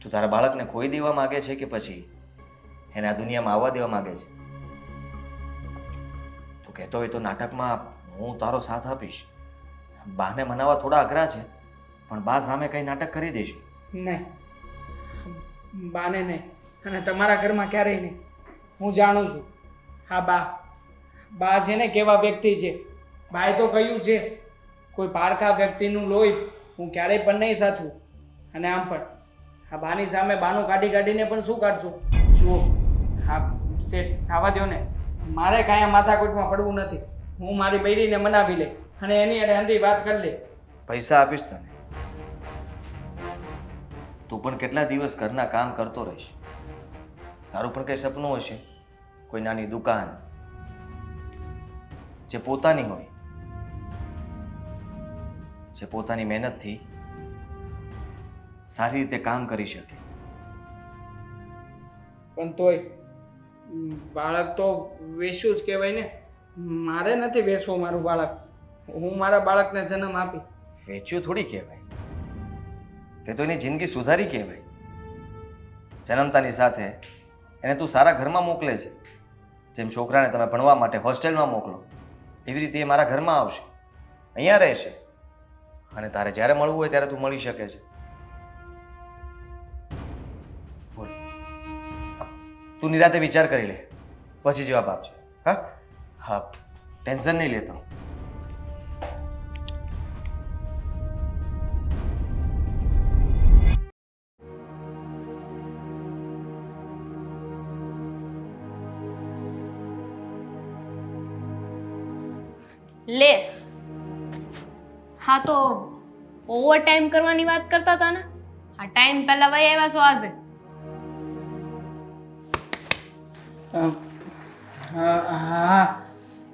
તું તારા બાળકને ખોઈ દેવા માંગે છે કે પછી એને આ દુનિયામાં આવવા દેવા માંગે છે? તું કહેતો હોય તો નાટકમાં હું તારો સાથ આપીશ. બાને મનાવવા થોડા અઘરા છે પણ બા સામે કઈ નાટક કરી દઈશું. નહીં, બાને નહીં અને તમારા ઘરમાં ક્યારેય નહીં. હું જાણું છું. હા બા, બા છે ને કેવા વ્યક્તિ છે. બાએ તો કહ્યું છે કોઈ પારકા વ્યક્તિનું લોહી હું ક્યારેય પણ નહીં સાચવું. અને આમ પણ આ બાની સામે બાનું કાઢી કાઢીને પણ શું કાઢશું? જુઓ હા શેઠ ખાવા દો ને, મારે કાંઈ આ માથાકૂટમાં પડવું નથી. હું મારી બૈરીને મનાવી લે અને એની અને અંધી વાત કરી લે. પૈસા આપીશ તને. તું પણ કેટલા દિવસ ઘરના કામ કરતો રહીશ. તારું પણ કંઈ સપનું હશે, કોઈ નાની દુકાન જે પોતાની હોય, જે પોતાની મહેનતથી સારી રીતે કામ કરી શકે. પણ તોય બાળક તો વેશ્યું જ કહેવાય ને. મારે નથી વેચવું મારું બાળક. હું મારા બાળકને જન્મ આપી. વેચ્યું થોડી કહેવાય, તે તો એની જિંદગી સુધારી કહેવાય. જન્મતાની સાથે એને તું સારા ઘરમાં મોકલે છે. જેમ છોકરાને તમે ભણવા માટે હોસ્ટેલમાં મોકલો, એવી રીતે એ મારા ઘરમાં આવશે, અહીંયા રહેશે, અને તારે જ્યારે મળવું હોય ત્યારે તું મળી શકે છે. બોલ, તું નિરાતે વિચાર કરી લે, પછી જવાબ આપજે. હા હા, ટેન્શન નહીં લેતો. લે હા તો ઓવર ટાઈમ કરવાની વાત કરતા હતા ને. આ ટાઈમ પહેલા વહી આવ્યા છો આજે. હા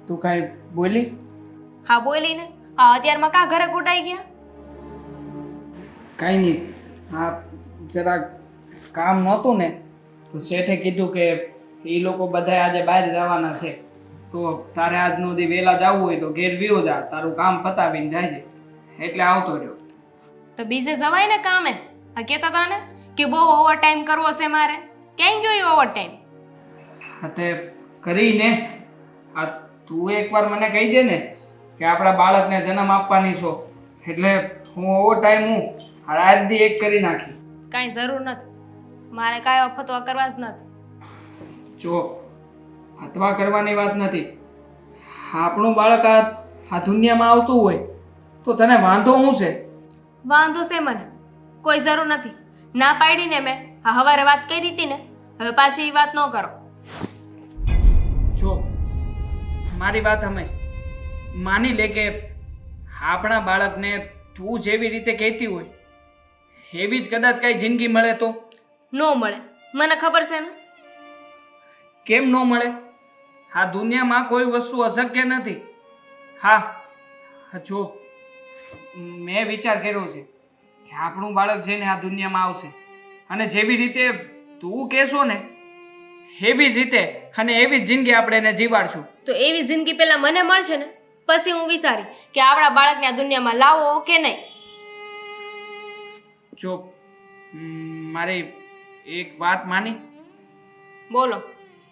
તું કાંઈ બોલી? હા બોલી ને. હા અત્યારમાં કા ઘરે કૂટાઈ ગયા? કાંઈ નહીં, હા જરાક કામ નહોતું ને તો શેઠે કીધું કે એ લોકો બધા આજે બહાર જવાના છે, તો તારે આજ સુધી વહેલા જવું હોય તો ઘેર વ્યો જા, તારું કામ પતાવીને જાય છે, એટલે આવતો રહ્યો. તો બીજે જવાય ને કામે. આ કહેતા હતા ને કે બહુ ઓવર ટાઈમ કરવો છે મારે. ક્યાં ગયો ઓવર ટાઈમ? હા તે કરીને આ તું એકવાર મને કહી દે ને કે આપણા બાળકને જન્મ આપવાની છો, એટલે હું ઓવર ટાઈમ હું રાતથી એક કરી નાખી. કાંઈ જરૂર નથી, મારે કાંઈ ફતવા કરવા જ નથી. જો ફતવા કરવાની વાત નથી, આપણું બાળક આ દુનિયામાં આવતું હોય તો તને વાંધો શું છે? વાંધો છે મને, કોઈ જરૂર નથી. ના પાડીને મેં આ હવારે વાત કરી હતી ને, હવે પાછી એ વાત ન કરો. જો મારી વાત સમજ, માની લે કે આપણા બાળકને તું જેવી રીતે કહેતી હોય એવી જ કદાચ કાંઈ જિંદગી મળે તો? ન મળે, મને ખબર છે ને. કેમ ન મળે? આ દુનિયામાં કોઈ વસ્તુ અશક્ય નથી. હા જો મેં વિચાર કર્યો છે કે આપણું બાળક છે ને આ દુનિયામાં આવશે, અને જેવી રીતે તું કહેશો ને એવી જ રીતે અને એવી જ જિંદગી આપણે એને જીવાડશું. તો એવી જિંદગી પહેલા મને મળશે ને, પછી હું વિચારી કે આપણા બાળકને આ દુનિયામાં લાવો કે નહીં. જો મારી એક વાત માની? બોલો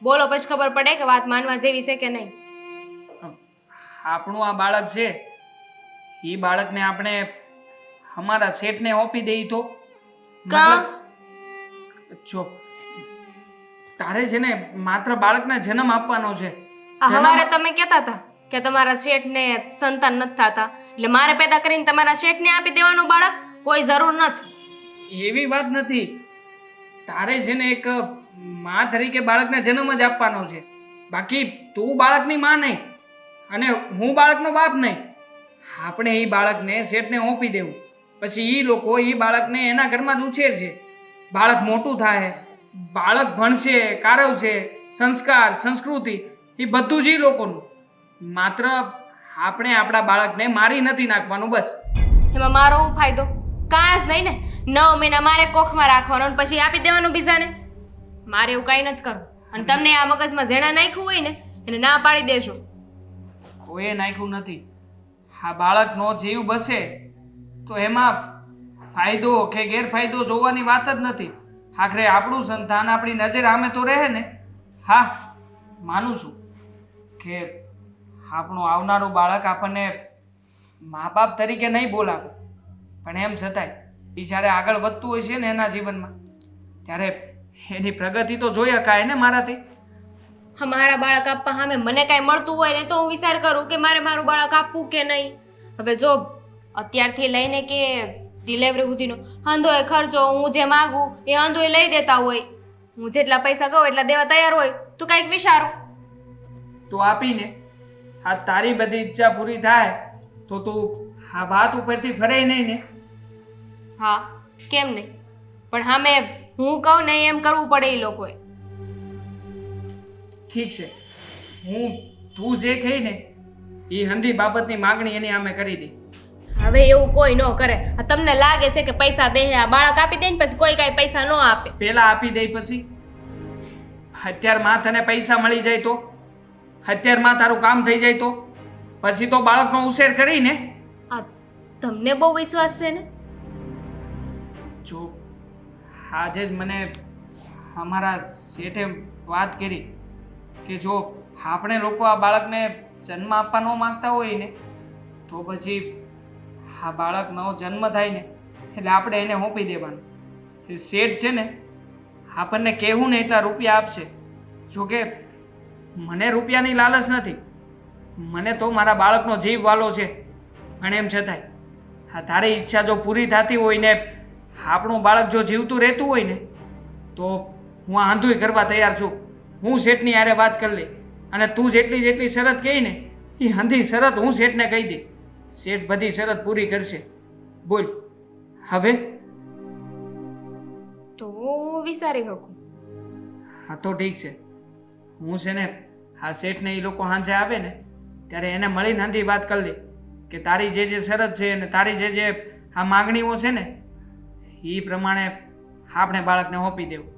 બોલો, પછી ખબર પડે કે વાત માનવા જેવી છે કે નહીં. આપણું આ બાળક છે, એ બાળકને આપણે અમારા શેઠને આપી દઈએ તો? કામ? જો તારે છે ને માત્ર બાળકને જન્મ આપવાનો છે. આ હવારે તમે કહેતા હતા કે તમારા શેઠને સંતાન નથી થતા, એટલે મારે પેદા કરીને તમારા શેઠને આપી દેવાનું બાળક? કોઈ જરૂર નથી. એવી વાત નથી, તારે છે ને એક માં તરીકે બાળકને જન્મ જ આપવાનો છે. બાકી તું બાળકની માં નહીં અને હું બાળકનો બાપ નહીં. આપણે એ બાળકને શેઠને આપી દેવું, પછી એ લોકો એ બાળકને એના ઘરમાં જ ઉછેર છે. બાળક મોટું થાય, બાળક ભણશે, કારવશે, સંસ્કાર સંસ્કૃતિ એ બધું જ એ લોકોનું. માત્ર આપણે આપણા બાળકને મારી નથી નાખવાનું બસ. એમાં મારો શું ફાયદો? કાંઈ જ નહીં ને. 9 મહિના મારે કોખમાં રાખવાનો અને પછી આપી દેવાનું બીજાને. મારે એવું કાંઈ નથી કરવું. અને તમને આ મગજમાં જેણા નાખ્યું હોય ને એને ના પાડી દેજો. કોઈએ નાખ્યું નથી. આ બાળકનો જીવ બસે તો એમાં ફાયદો કે ગેરફાયદો જોવાની વાત જ નથી. આખરે આપણું સંતાન આપણી નજર સામે તો રહે ને. હા માનું છું કે આપણું આવનારું બાળક આપણને મા બાપ તરીકે નહીં બોલાવે, પણ એમ છતાંય એ જ્યારે આગળ વધતું હોય છે ને એના જીવનમાં, ત્યારે એની પ્રગતિ તો જોઈ શકાય ને મારાથી. મારા બાળક આપવા સામે મને કાંઈ મળતું હોય ને તો હું વિચાર કરું કે મારે મારું બાળક આપવું કે નહીં. હવે જો અત્યારથી લઈને કે ડિલિવરી સુધીનો હંધોય ખર્ચો હું જે માગું એ હંધોય લઈ દેતા હોય. હું જેટલા પૈસા કહું એટલા દેવા તૈયાર હોય. તું કાંઈક વિચારો. તું આપીને આ તારી બધી ઈચ્છા પૂરી થાય તો તું આ વાત ઉપરથી ફરે નહીં ને. હા, કેમ નહીં, પણ સામે હું કહું ને એમ કરવું પડે એ લોકોએ. ઠીક છે, હું તું જે કહી ને એ હંધી બાબતની માગણી એની સામે કરી દે. હવે એવું કોઈ ન કરે. આ તમને લાગે છે કે પૈસા દે આ બાળક આપી દે ને પછી કોઈ કાંઈ પૈસા ન આપે. પેલા આપી દે પછી અત્યારમાં તને પૈસા મળી જાય તો, અત્યારમાં તારું કામ થઈ જાય તો પછી તો બાળકનો ઉછેર કરીને. આ તમને બહુ વિશ્વાસ છે ને? જો આજે જ મને અમારા શેઠે વાત કરી કે જો આપણે લોકો આ બાળકને જન્મ આપવા ન માગતા હોય ને તો પછી આ બાળકનો જન્મ થાય ને એટલે આપણે એને સોંપી દેવાનું. એ શેઠ છે ને આપણને કહેવું ને એટલા રૂપિયા આપશે. જોકે મને રૂપિયાની લાલચ નથી, મને તો મારા બાળકનો જીવ વાલો છે, પણ એમ છતાંય આ તારી ઈચ્છા જો પૂરી થતી હોય ને આપણું બાળક જો જીવતું રહેતું હોય ને તો હું આ આંધુય કરવા તૈયાર છું. હું શેઠની હારે વાત કરી લઈ અને તું જેટલી શરત કહી ને એ હંધી શરત હું શેઠને કહી દે. શેઠ બધી શરત પૂરી કરશે. બોલ હવે. તો હું વિચારી શકું. હા તો ઠીક છે, હું છે ને આ શેઠને એ લોકો સાંજે આવે ને ત્યારે એને મળીને હંધી વાત કરી લે કે તારી જે શરત છે અને તારી જે આ માગણીઓ છે ને એ પ્રમાણે આપણે બાળકને સોંપી દેવું.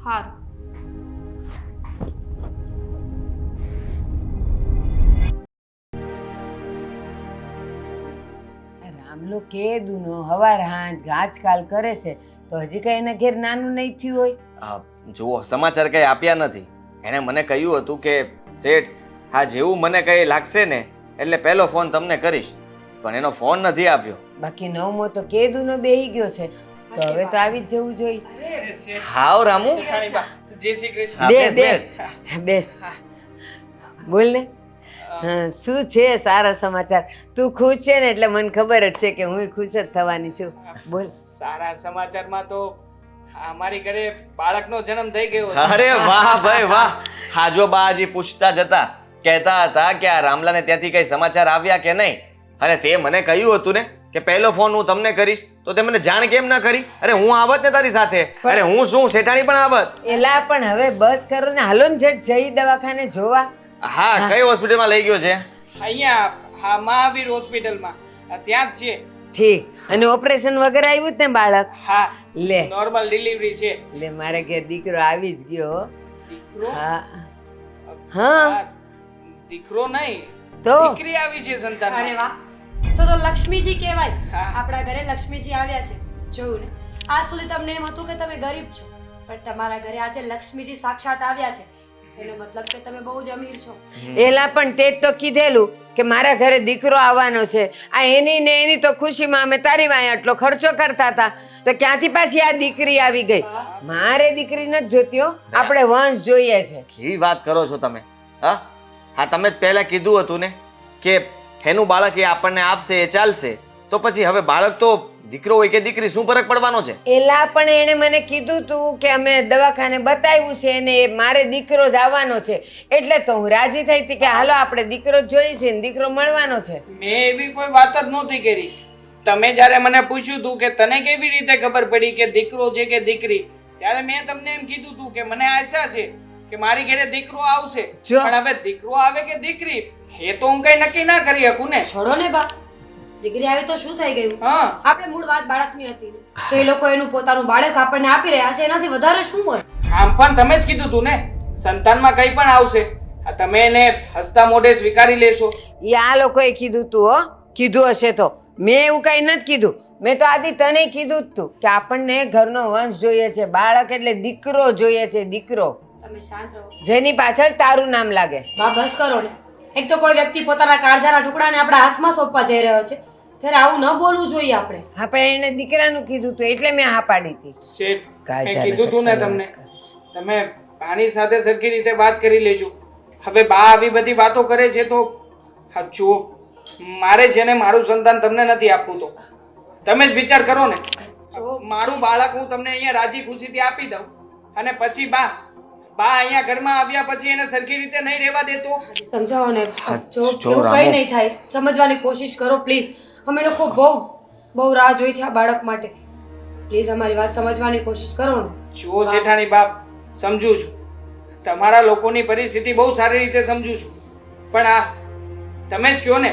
સારું. રામલો કે દુનો હવાર હાંજ આજકાલ કરે છે તો હજી કઈ એના ઘેર નાનું નહીં થયું હોય. જુઓ, સમાચાર કંઈ આપ્યા નથી. એણે મને કહ્યું હતું કે શેઠ હા જેવું મને કંઈ લાગશે ને એટલે પહેલો ફોન તમને કરીશ, પણ એનો ફોન નથી આપ્યો. બાકી નવમો તો કે દુનો બેહી ગયો છે તો હવે તો આવી જ જવું જોઈએ. હાવ રામુ, જય શ્રી કૃષ્ણ. હા, બેસ બેસ, બેસ બેસ. બોલ ને. હા, શું છે સારા સમાચાર? તું ખુશ છે ને એટલે મને ખબર જ છે કે હું ખુશ જ થવાની છું. બોલ. સારા સમાચારમાં તો અમારી ઘરે બાળકનો જન્મ થઈ ગયો છે. અરે વાહ ભાઈ વાહ. હા જો બા હજી પૂછતા જતા કહેતા હતા કે આ રામલાને ત્યાંથી કઈ સમાચાર આવ્યા કે નહીં, અને તે મને કહ્યું હતું ને કે પહેલો ફોન હું તમને કરીશ તો તે મને જાણ કેમ ન કરી? અરે હું આવત ને તારી સાથે. અરે હું શું શેઠાણી પણ આવત. એલા પણ હવે બસ કરો ને, હાલો ને ઝટ જઈ દવાખાને જોવા. હા, કઈ હોસ્પિટલમાં લઈ ગયો છે? અહીંયા હા મહાવીર હોસ્પિટલમાં ત્યાં જ છે. ઠીક. અને ઓપરેશન વગર આવ્યું જ ને બાળક? હા, લે નોર્મલ ડિલિવરી છે. લે મારે ઘેર દીકરો આવી જ ગયો. દીકરો? હા હા દીકરો નહીં, તો દીકરી આવી છે સંતાન. અરે વાહ, તો લક્ષ્મીજી કહેવાય. હા. આપણા ઘરે લક્ષ્મીજી આવ્યા છે. જોયું ને, આજ સુધી તમને એમ હતું કે તમે ગરીબ છો, પણ તમારા ઘરે આજે લક્ષ્મીજી સાક્ષાત આવ્યા છે એનો મતલબ કે તમે બહુ જ અમીર છો. એલા પણ તે જ તો કીધેલું કે મારા ઘરે દીકરો આવવાનો છે. આ એની ને એની તો ખુશીમાં અમે તારી વાંહે આટલો ખર્ચો કરતા હતા તો ક્યાંથી પાછી આ દીકરી આવી ગઈ? મારે દીકરી નથી જોતી હો, આપણે વંશ જોઈએ છે. કેવી વાત કરો છો તમે? હા હા, તમે જ પહેલા કીધું હતું ને કે એનું બાળક એ આપણને આપશે એ ચાલશે, તો પછી હવે બાળક તો દીકરો હોય કે દીકરી શું ફરક પડવાનો છે? એલા પણ એણે મને કીધું તું કે અમે દવાખાને બતાવ્યું છે અને મારે દીકરો જ આવવાનો છે એટલે તો હું રાજી થઈ હતી કે હાલો આપણે દીકરો જ જોઈએ છે ને દીકરો મળવાનો છે. મેં એવી કોઈ વાત જ નહોતી કરી. તમે જ્યારે મને પૂછ્યું હતું કે તને કેવી રીતે ખબર પડી કે દીકરો છે કે દીકરી, ત્યારે મેં તમને એમ કીધું હતું કે મને આશા છે કે મારી ઘરે દીકરો આવશે. જો. પણ હવે દીકરો આવે કે દીકરી એ તો હું કઈ નક્કી ના કરી શકું ને. છોડો ને બા, દીકરી આવી તો શું થઈ ગયું? હા, આપણે મૂળ વાત બાળકની હતી તો એ લોકો એનું પોતાનું બાળક આપણને આપી રહ્યા છે, એનાથી વધારે શું હોય? આમ પણ તમે જ કીધું તું ને સંતાનમાં કઈ પણ આવશે આ તમે એને હસતા મોઢે સ્વીકારી લેશો. એ આ લોકોએ કીધું તું હો, કીધું હશે તો. મેં એવું કઈ નથી કીધું. મેં તો આદિ તને કીધું જ તું કે આપણને ઘરનો વંશ જોઈએ છે, બાળક એટલે દીકરો જોઈએ છે, દીકરો તમે શાંત રહો જેની પાછળ તારું નામ લાગે. બા, બસ કરો ને. એક તો કોઈ વ્યક્તિ પોતાના કાળજાના ટુકડાને આપણા હાથમાં સોંપવા જઈ રહ્યો છે ત્યારે આવું ન બોલવું જોઈએ આપણે. આપણે એને દીકરાનું કીધું તું એટલે મેં હા પાડી હતી. શેઠ મેં કીધું તું ને તમને, તમે બાની સાથે સરખી રીતે વાત કરી લેજો. હવે બા આવી બધી વાતો કરે છે તો હા જુઓ, મારે છે ને મારું સંતાન તમને નથી આપવું તો તમે જ વિચાર કરો ને. મારું બાળક હું તમને અહીંયા રાજી ખુશીથી આપી દઉં અને પછી બા અહીંયા ઘરમાં આવ્યા પછી એને સરખી રીતે નહીં રહેવા દેતો. સમજાવો ને હા, જો જો એવું રામુ. કંઈ નહીં થાય, સમજવાની કોશિશ કરો પ્લીઝ. અમે લોકો બહુ રાહ જોઈ છે આ બાળક માટે. પ્લીઝ અમારી વાત સમજવાની કોશિશ કરો ને. જુઓ જેઠાણી બાપ, સમજુ છું તમારા લોકોની પરિસ્થિતિ બહુ સારી રીતે સમજુ છું, પણ આ તમે જ કહો ને,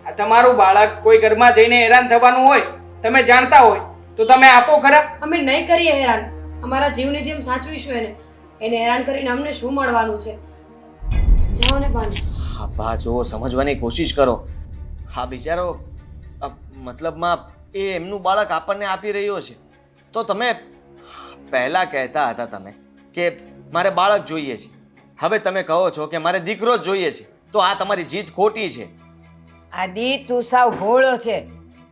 આ તમારું બાળક કોઈ ઘરમાં જઈને હેરાન થવાનું હોય, તમે જાણતા હોય તો તમે આપો ખરા. અમે નહીં કરીએ હેરાન. અમારા જીવની જેમ સાચવીશું એને હેરાન કરીને અમને શું મળવાનું છે? સમજાવો ને બાને. હા બા, જો સમજવાની કોશિશ કરો. હા બિચારો, મતલબમાં એ એમનું બાળક આપણને આપી રહ્યો છે, તો તમે પહેલાં કહેતા હતા તમે કે મારે બાળક જોઈએ છે, હવે તમે કહો છો કે મારે દીકરો જ જોઈએ છે, તો આ તમારી જીદ ખોટી છે. આદિ તું સાવ ભોળો છે,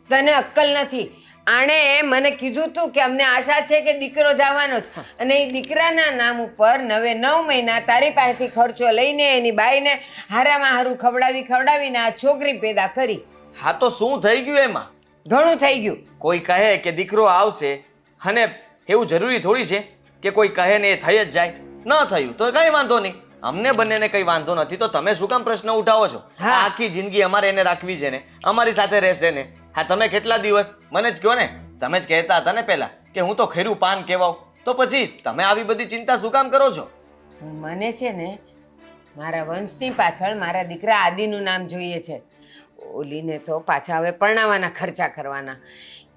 તને અક્કલ નથી. આણે મને કીધું તું કે અમને આશા છે કે દીકરો જવાનો છે, અને એ દીકરાના નામ ઉપર 9 મહિના તારી પાસેથી ખર્ચો લઈને એની બાઈને હારામાં હારું ખવડાવીને આ છોકરી પેદા કરી. હા તો શું થઈ ગયું એમાં? ઘણું થઈ ગયું. કોઈ કહે કે દીકરો આવશે, અને એવું જરૂરી થોડી છે કે કોઈ કહે ને એ થઈ જ જાય. ન થયું તો કંઈ વાંધો નહીં, અમને બંનેને કંઈ વાંધો નથી, તો તમે શું કામ પ્રશ્ન ઉઠાવો છો? હા. આખી જિંદગી અમારે એને રાખવી છે ને, અમારી સાથે રહેશે ને. હા તમે કેટલા દિવસ મને જ કહો ને, તમે જ કહેતા હતા ને પહેલા કે હું તો ખીરું પાન કહેવાઉં, તો પછી તમે આવી બધી ચિંતા શું કામ કરો છો? મને છે ને મારા વંશની પાછળ મારા દીકરા આદિનું નામ જોઈએ છે. ઓલીને તો પાછા હવે પરણાવવાના ખર્ચા કરવાના,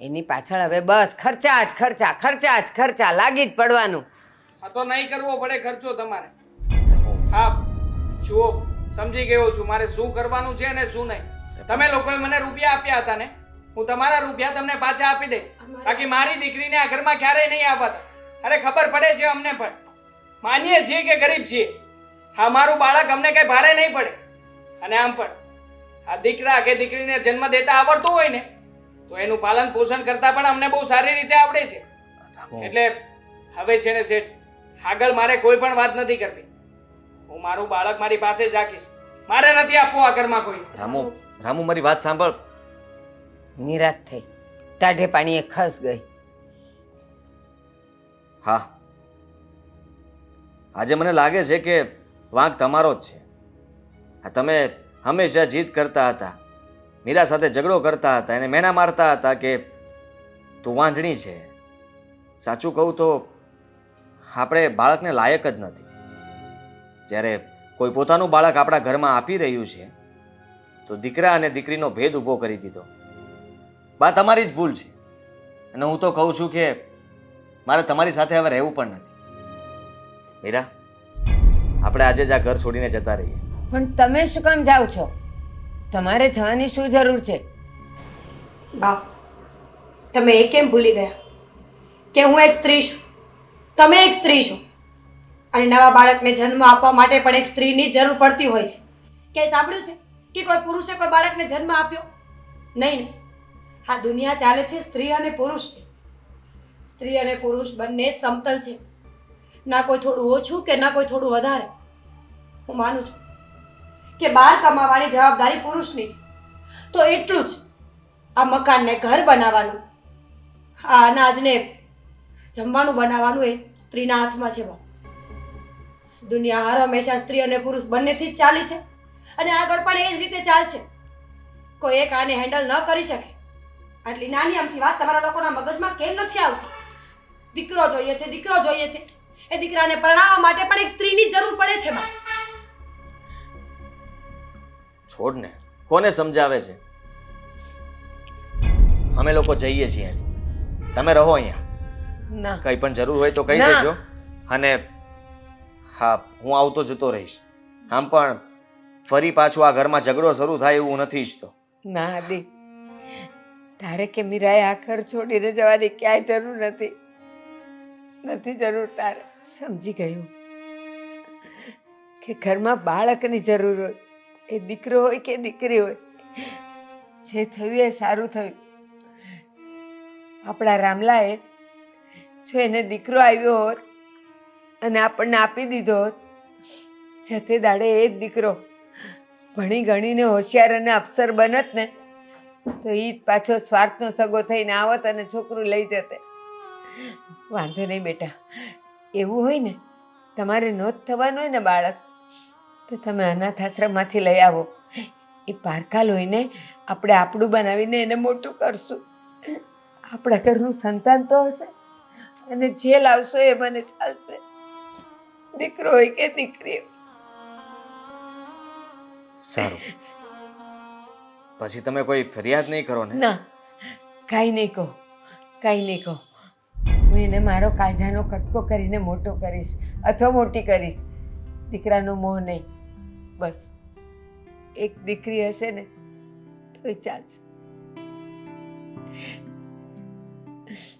એની પાછળ હવે બસ ખર્ચા લાગી જ પડવાનું. આ તો નહીં કરવો પડે ખર્ચો તમારે. હા જુઓ, સમજી ગયો છું મારે શું કરવાનું છે અને શું નહીં. તમે લોકોએ મને રૂપિયા આપ્યા હતા ને, હું તમારા રૂપિયા તમને પાછા આપી દઈશ. બાકી મારી દીકરીને આ ઘરમાં ક્યારેય નહીં આવવા દઉં. અરે ખબર પડે છે અમને પણ, માનીએ છીએ કે ગરીબ છીએ. હા મારું બાળક અમને કઈ ભારે નહીં પડે. અને આમ પણ આ દીકરા કે દીકરીને જન્મ દેતા આવડતું હોય ને તો એનું પાલન પોષણ કરતા પણ અમને બહુ સારી રીતે આવડે છે. એટલે હવે છે ને શેઠ, આગળ મારે કોઈ પણ વાત નથી કરવી. હું મારું બાળક મારી પાસે જ રાખીશ. મારે નથી આપવું આ ઘરમાં કોઈ. રામુ મારી વાત સાંભળ. નિરાશ થઈ, ટાઢે પાણીએ ખસ ગઈ. હા, આજે મને લાગે છે કે વાંક તમારો જ છે. હા, તમે હંમેશા જીદ કરતા હતા, મીરા સાથે ઝઘડો કરતા હતા, એને મેણા મારતા હતા કે તું વાંજણી છે. સાચું કહું તો આપણે બાળકને લાયક જ નથી. જ્યારે કોઈ પોતાનું બાળક આપણા ઘરમાં આપી રહ્યું છે તો દીકરા અને દીકરીનો ભેદ ઊભો કરી દીધો. બા તમારી જ ભૂલ છે, અને હું તો કહું છું કે મારે તમારી સાથે હવે રહેવું પણ નથી. મીરા, આપણે આજે જ આ ઘર છોડીને જતા રહીએ. પણ તમે શું કામ જાઓ છો? તમારે જવાની શું જરૂર છે? બા, તમે એ કેમ ભૂલી ગયા કે હું એક સ્ત્રી છું, તમે એક સ્ત્રી છો, અને નવા બાળકને જન્મ આપવા માટે પણ એક સ્ત્રીની જરૂર પડતી હોય છે. કે સાંભળ્યું છે કે કોઈ પુરુષે કોઈ બાળકને જન્મ આપ્યો? નહીં ને. આ દુનિયા ચાલે છે સ્ત્રી અને પુરુષથી. સ્ત્રી અને પુરુષ બંને જ સમતલ છે, ના કોઈ થોડું ઓછું કે ના કોઈ થોડું વધારે. હું માનું છું કે બહાર કમાવાની જવાબદારી પુરુષની છે, તો એટલું જ આ મકાનને ઘર બનાવવાનું, આ અનાજને જમવાનું બનાવવાનું એ સ્ત્રીના હાથમાં છે. દુનિયા હર હંમેશા સ્ત્રી અને પુરુષ બંનેથી જ ચાલી છે, અને આગળ પણ એ જ રીતે ચાલશે. કોઈ એક આને હેન્ડલ ન કરી શકે. આટલી નાની અમથી વાત તમારા લોકોના મગજમાં કેમ નથી આવતી? દીકરો જોઈએ છે, દીકરો જોઈએ છે. એ દીકરાને પરણાવવા માટે પણ એક સ્ત્રીની જરૂર પડે છે. બા, છોડ ને, કોને સમજાવે છે? અમે લોકો જઈએ છીએ, તમે રહો અહીંયા. ના, કંઈ પણ જરૂર હોય તો કહી ના. દેજો. અને હા, હું આવતો જતો રહીશ. આમ પણ ફરી પાછું આ ઘરમાં ઝઘડો શરૂ થાય એવું નથી ઈચ્છતો. ના આદિ, તારે કે મીરાએ આ ઘર છોડીને જવાની ક્યાંય જરૂર નથી જરૂર. તારે સમજી ગયું કે ઘરમાં બાળકની જરૂર હોય, એ દીકરો હોય કે દીકરી હોય, જે થયું એ સારું થયું. આપણા રામલાએ જો એને દીકરો આવ્યો હોત અને આપણને આપી દીધો હોત, જતે દાડે એ જ દીકરો ભણી ગણીને હોશિયાર અને અફસર બનત ને, તો એ જ પાછો સ્વાર્થનો સગો થઈને આવત અને છોકરું લઈ જતે. વાંધો નહીં બેટા, એવું હોય ને તમારે નોંધ થવાનું હોય ને બાળક, તો તમે અનાથ આશ્રમમાંથી લઈ આવો. એ પારકા લોહીને આપણે આપણું બનાવીને એને મોટું કરશું. આપણા ઘરનું સંતાન તો હશે, અને જે લાવશો એ મને ચાલશે, દીકરો હોય કે દીકરી. સારું, પછી તમે કોઈ ફરિયાદ નહીં કરો ને? ના, કાંઈ નહીં કહો, કાંઈ નહીં કહો. હું એને મારો કાળજાનો કટકો કરીને મોટો કરીશ અથવા મોટી કરીશ. દીકરાનો મોહ નહીં, બસ એક દીકરી હશે ને તો ચાલશે.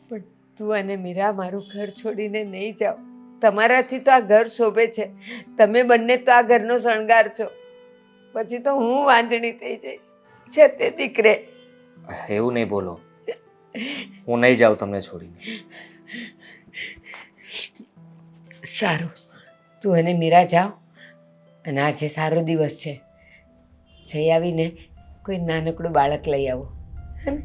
પણ તું અને મીરા મારું ઘર છોડીને નહીં જાઓ. તમારાથી તો આ ઘર શોભે છે, તમે બંને તો આ ઘરનો શણગાર છો. પછી તો હું વાંજણી થઈ જઈશ છે તે દીકરે. એવું નહીં બોલો, હું નહીં જાઉં તમને છોડીને. સારું, તું અને મીરા જાઓ, અને આજે સારો દિવસ છે, જઈ આવીને કોઈ નાનકડું બાળક લઈ આવો. હે ને?